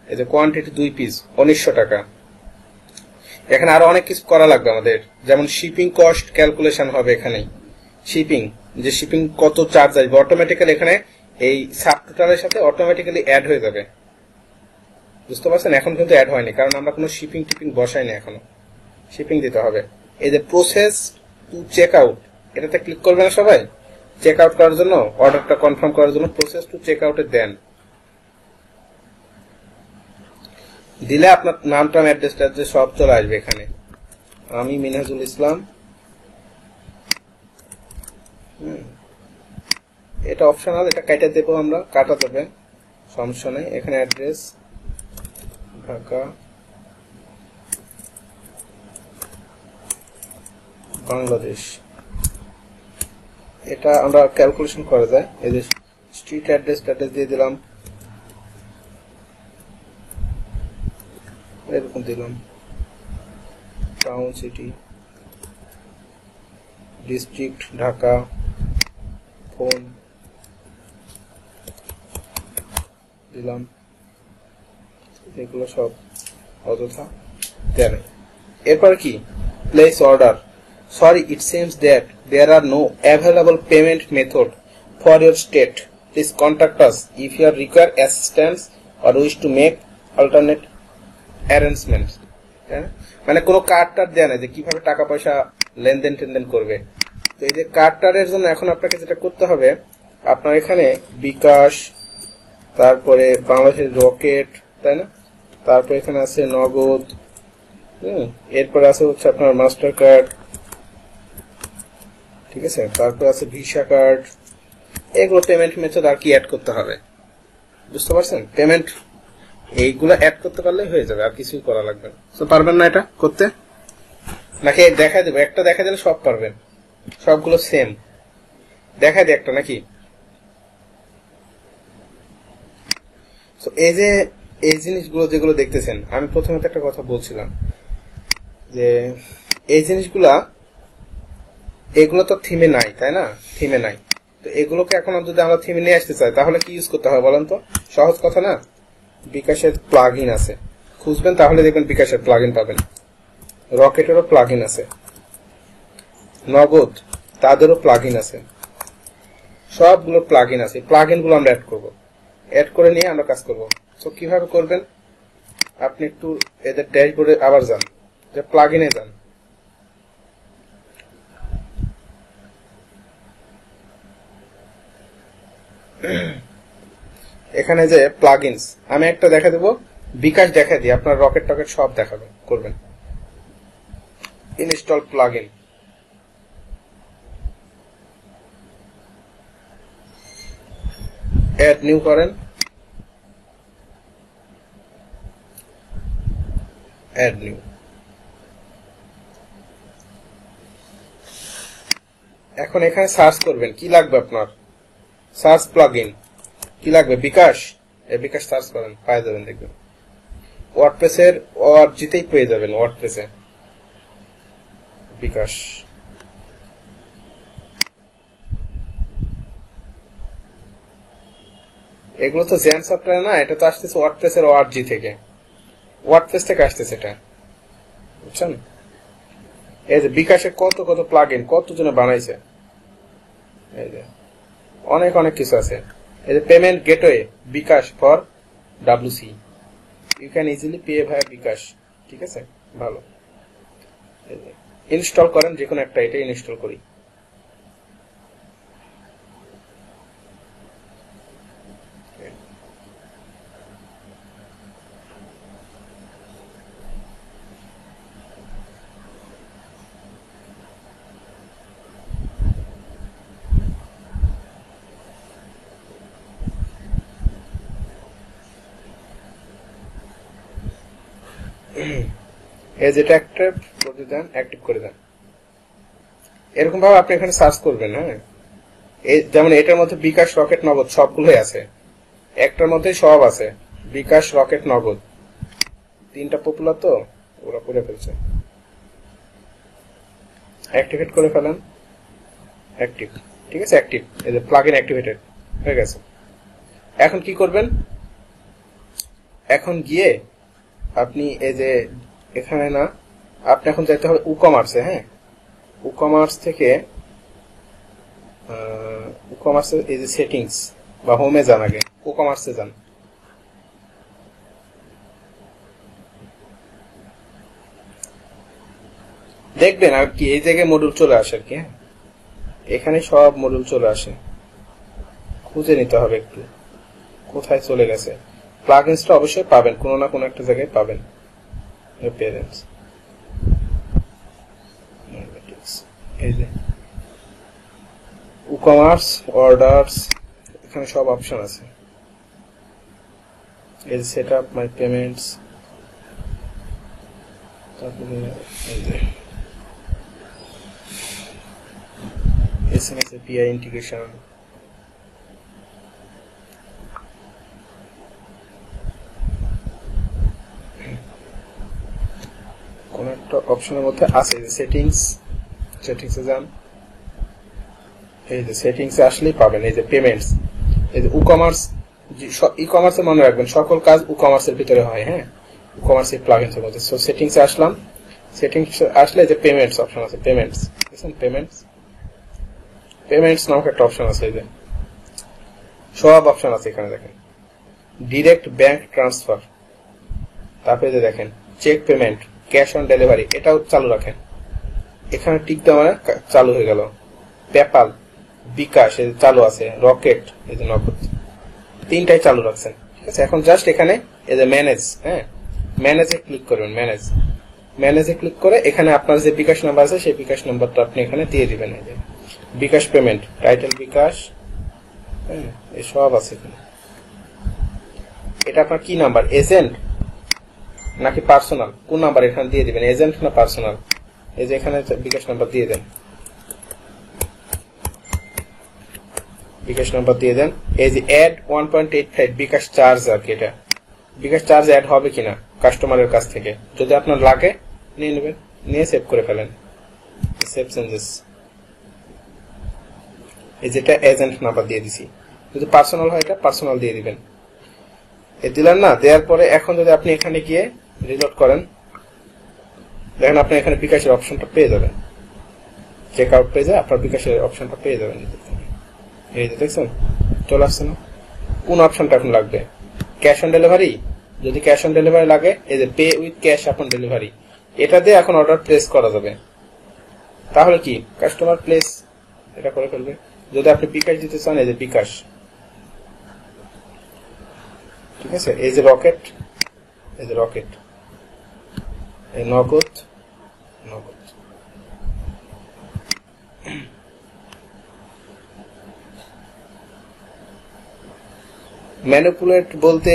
এই যে কোয়ান্টিটি 2 পিস, 1900 টাকা। এখানে আরো অনেক কিছু করা লাগবে আমাদের, যেমন শিপিং কস্ট ক্যালকুলেশন হবে এখানে, শিপিং, যে শিপিং কত চার্জ আসবে অটোমেটিক্যালি এখানে এই সাবটোটালের সাথে অটোমেটিক্যালি অ্যাড হয়ে যাবে, বুঝতে পারছেন? এখন কিন্তু অ্যাড হয়নি, কারণ আমরা কোনো শিপিং টিপিং বসাইনি, এখনো শিপিং দিতে হবে। এই যে প্রসেস টু চেক আউট, এটাতে ক্লিক করবে না সবাই, চেক আউট করার জন্য, অর্ডারটা কনফার্ম করার জন্য প্রসেস টু চেক আউটে দেন, দিলে আপনার নামটা অ্যাড্রেসটা সব চলে আসবে এখানে। আমি মিনহাজুল ইসলাম, এটা অপশনাল, এটা কাটা দেবো আমরা, কাটা যাবে, সমস্যা নেই। এখানে অ্যাড্রেস ঢাকা, বাংলাদেশ, এটা আমরা ক্যালকুলেশন করা যায়। এই যে স্ট্রিট অ্যাড্রেস দিয়ে দিলাম, এরকম দিলাম, town, city, district Dhaka, phone দিলাম, এগুলো সব অযথা দেন। এরপর কি, place order. Sorry, it seems that there are no available payment method for your state. Please contact us if you require assistance or wish to make alternate arrangements. তাই না? মানে কোনো কার্ড টার্ড দেয় না যে কিভাবে টাকা পয়সা লেনদেন টেনদেন করবে। তো এই যে কার্ড টার্ডের জন্য এখন আপনাকে যেটা করতে হবে, আপনার এখানে বিকাশ, তারপরে বাংলাদেশের রকেট, তাই না, তারপর এখানে আছে নগদ, এরপরে আছে হচ্ছে আপনার মাস্টার কার্ড, ঠিক আছে, তারপর আছে ভিসা কার্ড। এগুলো পেমেন্ট মেথড আর কি অ্যাড করতে হবে, বুঝতে পারছেন? পেমেন্ট এইগুলো অ্যাড করতে পারলেই হয়ে যাবে, আর কিছুই করা লাগবে না। তো পারবেন না এটা করতে, নাকি দেখা দেবো? একটা দেখা দিলে সব পারবেন, সবগুলো সেম দেখা দিই একটা নাকি? তো এই যে এই জিনিসগুলো যেগুলো দেখতেছেন, আমি প্রথমে একটা কথা বলছিলাম যে এই জিনিসগুলা, এগুলো তো থিমে নাই, তাই না? থিমে নাই। তো এগুলোকে এখন যদি আমরা থিমে নিয়ে আসতে চাই তাহলে কি ইউজ করতে হবে বলেন তো? সহজ কথা না? বিকাশের প্লাগ ইন আছে, খুঁজবেন তাহলে দেখবেন বিকাশের প্লাগ ইন পাবেন। রকেটেরও প্লাগ ইন আছে, নগদ তাদেরও প্লাগ ইন আছে, সবগুলো প্লাগ ইন আছে। প্লাগ ইন গুলো আমরা অ্যাড করবো, অ্যাড করে নিয়ে আমরা কাজ করবো। তো কিভাবে করবেন? আপনি একটু এদের ড্যাশবোর্ডে আবার যান, যে প্লাগ ইনে যান, এখানে যে প্লাগ ইনস, আমি একটা দেখা দেবো, বিকাশ দেখা দিই, আপনার রকেট টকেট সব দেখাবে করবেন। Install plug, add new করেন, অ্যাড নিউ। এখন এখানে সার্চ করবেন, কি লাগবে আপনার? সার্চ প্লাগ ইন কি লাগবে? বিকাশ। বিকাশ সার্চ করেন, পাই যাবেন, দেখবেন ওয়ার্ডপ্রেসের জিতেই পেয়ে যাবেন। ওয়ার্ডপ্রেসে বিকাশ, এগুলো তো জেন সফটওয়্যার না, এটা তো আসতেছে ওয়ার্ডপ্রেসের ORG থেকে, ওয়ার্ডপ্রেস থেকে আসতেছে এটা, বুঝছেন? এই যে বিকাশের কত কত প্লাগ ইন কত জনে বানাইছে, এই যে অনেক অনেক কিছু আছে। এই যে payment gateway bKash for WC, you can easily pay via bKash, ঠিক আছে, ভালো। ইনস্টল করেন যে কোনো একটা, এটা ইনস্টল করি। এই যেটা অ্যাক্টিভ করে দেন, অ্যাক্টিভ করে দেন। এরকম ভাবে আপনি এখানে সার্চ করবেন। হ্যাঁ, যেমন এটার মধ্যে বিকাশ, রকেট, নগদ সবগুলোই আছে, একটার মধ্যে সব আছে, বিকাশ, রকেট, নগদ, তিনটা পপুলার তো ওরা করে ফেলছে। অ্যাক্টিভেট করে ফেলেন, অ্যাক্টিভ, ঠিক আছে, অ্যাক্টিভ। এই যে প্লাগ ইন অ্যাক্টিভেটেড হয়ে গেছে। এখন কি করবেন? এখন গিয়ে আপনি এই যে এখানে না, আপনি এখন যাইতে হবে ই-কমার্সে। হ্যাঁ, ই-কমার্স থেকে ই-কমার্সের এই যে সেটিংস বা হোমে যান, আগে ই-কমার্সে যান। দেখবেন আর কি এই জায়গায় মডিউল চলে আসে আর কি। হ্যাঁ, এখানে সব মডিউল চলে আসে, খুঁজে নিতে হবে একটু কোথায় চলে গেছে। প্লাগইনসটা অবশ্যই পাবেন, কোনো না কোনো একটা জায়গায় পাবেন। অ্যাপিয়ারেন্স, এই যে ই-কমার্স, অর্ডারস, এখানে সব অপশন আছে। এই সেট আপ মাই পেমেন্টস, তারপরে এই যে SMS API ইন্টিগ্রেশন, কোন একটা অপশনের মধ্যে আছে যে সেটিংস, সেটিংসে যান। এই যে সেটিংসে আসলেই পাবেন এই যে পেমেন্টস, এই যে ই-কমার্স। ই-কমার্সে মনে রাখবেন সকল কাজ ই-কমার্সের ভিতরে হয়। হ্যাঁ, ই-কমার্সের প্লাগইনসের মধ্যে। সো সেটিংসে আসলাম, সেটিংস আসলে যে পেমেন্টস অপশন আছে, পেমেন্টস, দেখেন পেমেন্টস, পেমেন্টস নামক একটা অপশন আছে। এই যে সব অপশন আছে এখানে, দেখেন ডিরেক্ট ব্যাংক ট্রান্সফার, তারপরে যে দেখেন check payment, cash on delivery এটাও চালু রাখেন, এখানে টিক দেওয়া চালু হয়ে গেল। পেপাল, বিকাশ এই চালু আছে, রকেট এই যে নগদ, তিনটাই চালু রাখছেন। ঠিক আছে, এখন জাস্ট এখানে এই যে ম্যানেজ, হ্যাঁ ম্যানেজে ক্লিক করবেন। ম্যানেজে ক্লিক করে এখানে আপনার যে বিকাশ নাম্বার আছে সেই বিকাশ নাম্বারটা আপনি এখানে দিয়ে দিবেন। এই যে বিকাশ পেমেন্ট, টাইটেল বিকাশ, হ্যাঁ এই সব আছে এখানে। এটা আপনার কি নাম্বার, এজেন্ট নাকি পার্সোনাল, কোন নাম্বার এখানে দিয়ে দিবেন, এজেন্ট না পার্সোনাল। এই যে এখানে বিকাশ নাম্বার দিয়ে দেন, বিকাশ নাম্বার দিয়ে দেন। এই যে অ্যাড 1.85 বিকাশ চার্জ আর কি, এটা বিকাশ চার্জ অ্যাড হবে কিনা কাস্টমারের কাছ থেকে, যদি আপনার লাগে নিয়ে নেবেন, নিয়ে সেভ করে ফেলেন, সেভ চেঞ্জেস। এই যেটা এজেন্ট নাম্বার দিয়ে দিছি, যদি পার্সোনাল হয় এটা পার্সোনাল দিয়ে দিবেন। এ দিলেন না, দেওয়ার পরে এখন যদি আপনি এখানে গিয়ে রিলোড করেন, দেখেন আপনি এখানে বিকাশের অপশনটা পেয়ে যাবেন, চেক আউট পেজে আপনার বিকাশের অপশনটা পেয়ে যাবেন। এই যে দেখছেন চলে আসছে না। কোন অপশনটা এখন লাগবে, ক্যাশ অন ডেলিভারি, যদি ক্যাশ অন ডেলিভারি লাগে এই যে pay with cash on delivery, এটা দিয়ে এখন অর্ডার প্লেস করা যাবে। তাহলে কি কাস্টমার প্লেস এটা করে ফেলবে। যদি আপনি বিকাশ দিতে চান এই যে বিকাশ, ঠিক আছে, এই যে রকেট, এই যে রকেট, এই নগদ, নগদ। ম্যানিপুলেট বলতে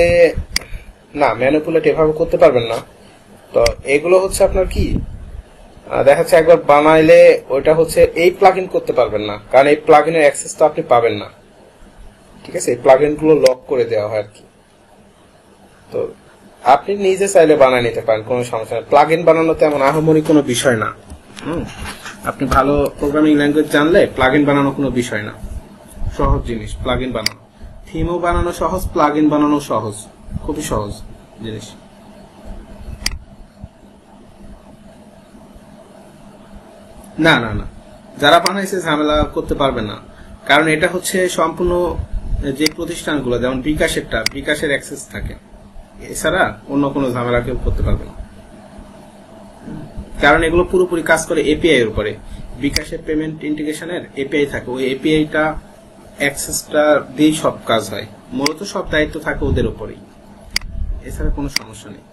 না, ম্যানিপুলেট এভাবে করতে পারবেন না। তো এগুলো হচ্ছে আপনার কি দেখা যাচ্ছে একবার বানাইলে ওইটা হচ্ছে এই প্লাগইন করতে পারবেন না, কারণ এই প্লাগইনের অ্যাক্সেস তো আপনি পাবেন না। ঠিক আছে, এই প্লাগইন গুলো লক করে দেওয়া হয় আর কি। তো আপনি নিজে চাইলে বানায় নিতে পারেন, কোনো সমস্যা নেই। প্লাগইন বানানো তেমন আহামরি কোনো বিষয় না। আপনি ভালো প্রোগ্রামিং ল্যাঙ্গুয়েজ জানলে প্লাগইন বানানো কোনো বিষয় না, সহজ জিনিস প্লাগইন বানানো। থিমও বানানো সহজ, প্লাগইন বানানো সহজ, খুবই সহজ জিনিস। না না না, যারা বানাইছে ঝামেলা করতে পারবে না, কারণ এটা হচ্ছে সম্পূর্ণ যে প্রতিষ্ঠানগুলো যেমন বিকাশেরটা, বিকাশের অ্যাক্সেস থাকে, এছাড়া অন্য কোনো ঝামেলা কেউ করতে পারবে না, কারণ এগুলো পুরোপুরি কাজ করে এপিআই এর উপরে। বিকাশের পেমেন্ট ইন্টিগ্রেশনের এপিআই থাকে, ওই এপিআইটা অ্যাক্সেসটা দিয়েই সব কাজ হয়, মূলত সব দায়িত্ব থাকে ওদের উপরেই, এছাড়া কোনো সমস্যা নেই।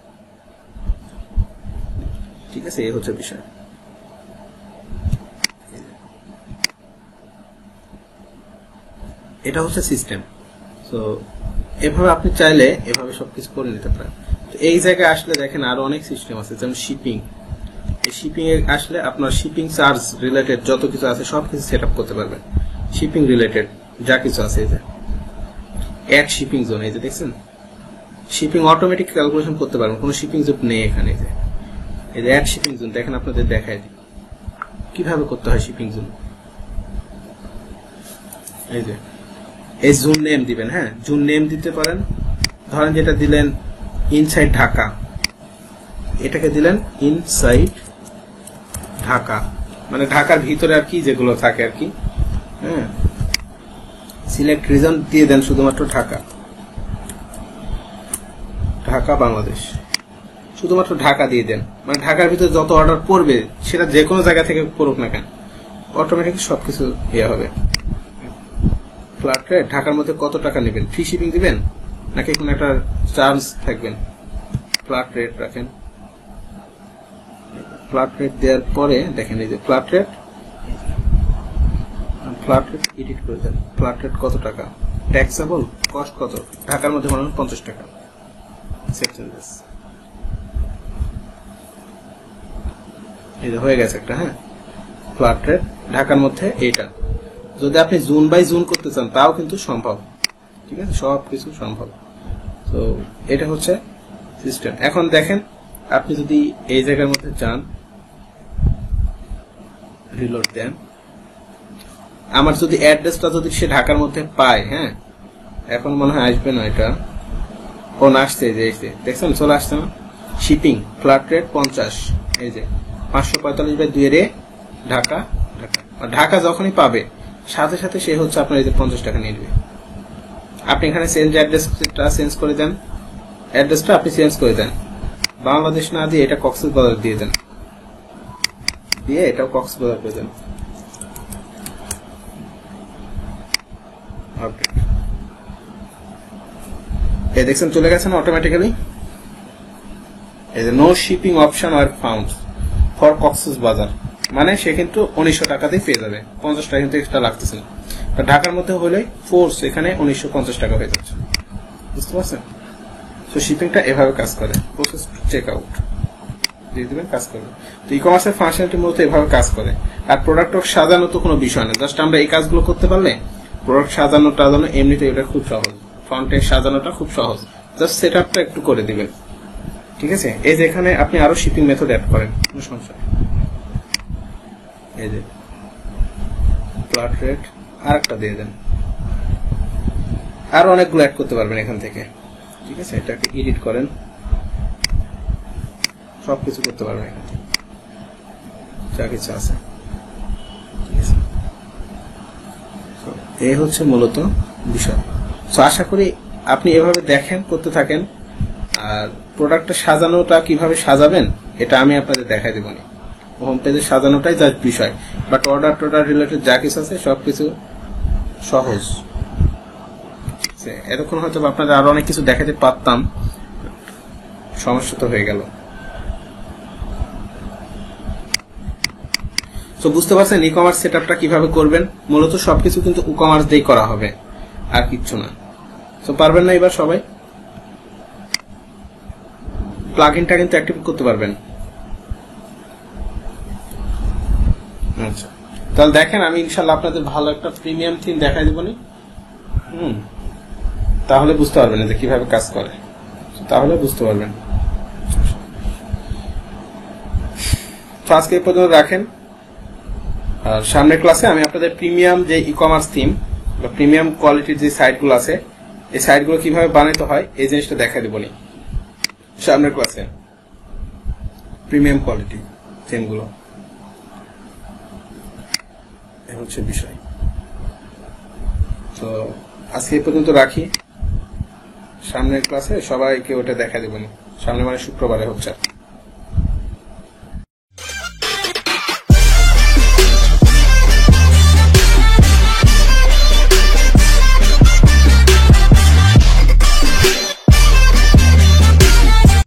ঠিক আছে, এই হচ্ছে বিষয়। এটা হচ্ছে সিস্টেম। তো এভাবে আপনি চাইলে এভাবে সবকিছু করে নিতে পারেন। তো এই জায়গায় আসলে দেখেন আরো অনেক সিস্টেম আছে, যেমন শিপিং। এই শিপিং এ আসলে আপনার শিপিং চার্জ রিলেটেড যত কিছু আছে সবকিছু সেট আপ করতে পারবেন। শিপিং রিলেটেড যা কিছু আছে, এই যে অ্যাড শিপিং জোন, এই যে দেখছেন শিপিং অটোমেটিক ক্যালকুলেশন করতে পারবেন, কোনো শিপিং জোন নেই এখানে। এই যে অ্যাড শিপিং জোন দেখেন, আপনাদের দেখায় দিই কিভাবে করতে হয় শিপিং জোন। এই যে এই জোন নেম দিবেন, হ্যাঁ জোন নেম দিতে পারেন। ধরেন যেটা দিলেন ইনসাইড ঢাকা, এটাকে দিলেন ইনসাইড ঢাকা, মানে ঢাকার ভিতরে আর কি যেগুলো থাকে আর কি। হ্যাঁ, সিলেক্ট রিজন দিয়ে দেন শুধুমাত্র ঢাকা, ঢাকা বাংলাদেশ, শুধুমাত্র ঢাকা দিয়ে দেন। মানে ঢাকার ভিতরে যত অর্ডার পড়বে সেটা যে কোনো জায়গা থেকে পড়ুক না কেন, অটোমেটিক সবকিছু ইয়ে হবে। ফ্ল্যাট রেট, ঢাকার মধ্যে কত টাকা নেবেন, ফ্রি শিপিং দিবেন নাকি কোনো একটা চার্জ থাকবেন, ফ্ল্যাট রেট রাখেন। ফ্ল্যাট রেট দেওয়ার পরে দেখেন এই যে ফ্ল্যাট রেট এডিট করে দেন। ফ্ল্যাট রেট কত টাকা, ট্যাক্সেবল কস্ট কত, ঢাকার মধ্যে মনে হয় 50 টাকা। এই যে হয়ে গেছে একটা, হ্যাঁ ফ্ল্যাট রেট ঢাকার মধ্যে এইটা। যদি আপনি জুন বাই জুন করতে চান তাও কিন্তু সম্ভব, ঠিক আছে, সব কিছু সম্ভব। তো এটা হচ্ছে সিস্টেম। এখন দেখেন আপনি যদি এই জায়গার মধ্যে যান, রিলোড দেন, আমার যদি অ্যাড্রেসটা যদি সে ঢাকার মধ্যে পায়, হ্যাঁ এখন মনে হয় আসবে না, এটা ও না আসছে, যে দেখছেন চলে আসছে না। শিপিং ফ্ল্যাট রেট 50, এই যে 545/2 ঢাকা, ঢাকা যখনই পাবে সাথে সাথে সে হচ্ছে আপনার এই যে 50 টাকা নিয়ে নেবে। আপনি এখানে চেঞ্জ অ্যাড্রেসটা চেঞ্জ করে দেন, অ্যাড্রেসটা আপনি চেঞ্জ করে দেন, বাংলাদেশ না দিয়ে এটা কক্সবাজার দিয়ে দেন, দিয়ে এটাও কক্সবাজার দিয়ে দেন। ওকে, এই দেখছেন চলে গেছে না অটোমেটিক্যালি। এই যে no shipping option are found for Cox's Bazar, মানে সে কিন্তু 1900 টাকাতেই পেয়ে যাবে, 50 টাকা কিন্তু এক্সট্রা লাগতেছে না। ঢাকার মধ্যে হলে ফোর্স এখানে 1950 টাকা হয়ে যাচ্ছে, বুঝতে পারছেন? তো শিপিংটা এভাবে কাজ করে, প্রসেস টু চেক আউট দিয়ে দিবেন, কাজ করবে। তো ই কমার্সের ফাংশনালিটি মূলত এভাবে কাজ করে। আর প্রোডাক্ট সাজানো তো কোনো বিষয় না, জাস্ট আমরা এই কাজগুলো করতে পারলে প্রোডাক্ট সাজানো টাজানো এমনিতে এটা খুব সহজ, ফ্রন্টে সাজানোটা খুব সহজ, জাস্ট সেট আপটা একটু করে দিবেন, ঠিক আছে? এই যে এখানে আপনি আরো শিপিং মেথড অ্যাড করেন, কোনো সমস্যা নেই। এই যে ফ্ল্যাট রেট আর একটা দিয়ে দেন, আর অনেকগুলো অ্যাড করতে পারবেন এখান থেকে, ঠিক আছে? এটাকে এডিট করেন, সবকিছু করতে পারবেন এখান থেকে, যা কিছু আছে, ঠিক আছে? এই হচ্ছে মূলত বিষয়। তো আশা করি আপনি এভাবে দেখেন, করতে থাকেন। আর প্রোডাক্টটা সাজানোটা কিভাবে সাজাবেন এটা আমি আপনাদের দেখাই দেব না, হোম পেজে সাজানোটাই জাস্ট বিষয়, বাট অর্ডার টোডার রিলেটেড যা কিছু আছে সবকিছু সহজ। এতক্ষণ হয়তো আপনাদের আরো অনেক কিছু দেখাতে পারতাম, সমস্যা তো হয়ে গেল। তো বুঝতে পারছেন ই কমার্স সেট আপটা কিভাবে করবেন? মূলত সবকিছু কিন্তু ই কমার্স দিয়েই করা হবে, আর কিচ্ছু না। তো পারবেন না এবার সবাই? প্লাগইনটা কিন্তু অ্যাক্টিভ করতে পারবেন। আচ্ছা, তাহলে দেখেন আমি ইনশাল্লাহ আপনাদের ভালো একটা প্রিমিয়াম থিম দেখাই দেব নি, তাহলে বুঝতে পারবেন যে কিভাবে কাজ করে, তাহলে বুঝতে পারবেন। আজকে এই পর্যন্ত রাখেন, আর সামনের ক্লাসে আমি আপনাদের প্রিমিয়াম যে ই কমার্স থিম বা প্রিমিয়াম কোয়ালিটির যে সাইটগুলো আছে এই সাইটগুলো কিভাবে বানাতে হয় এই জিনিসটা দেখাই দেব নি সামনের ক্লাসে, প্রিমিয়াম কোয়ালিটি থিমগুলো হচ্ছে বিষয়। তো আজকে এই পর্যন্ত রাখি, সামনের ক্লাসে সবাইকে ওটা দেখা দেব নি, সামনে মানে শুক্রবারে হচ্ছে।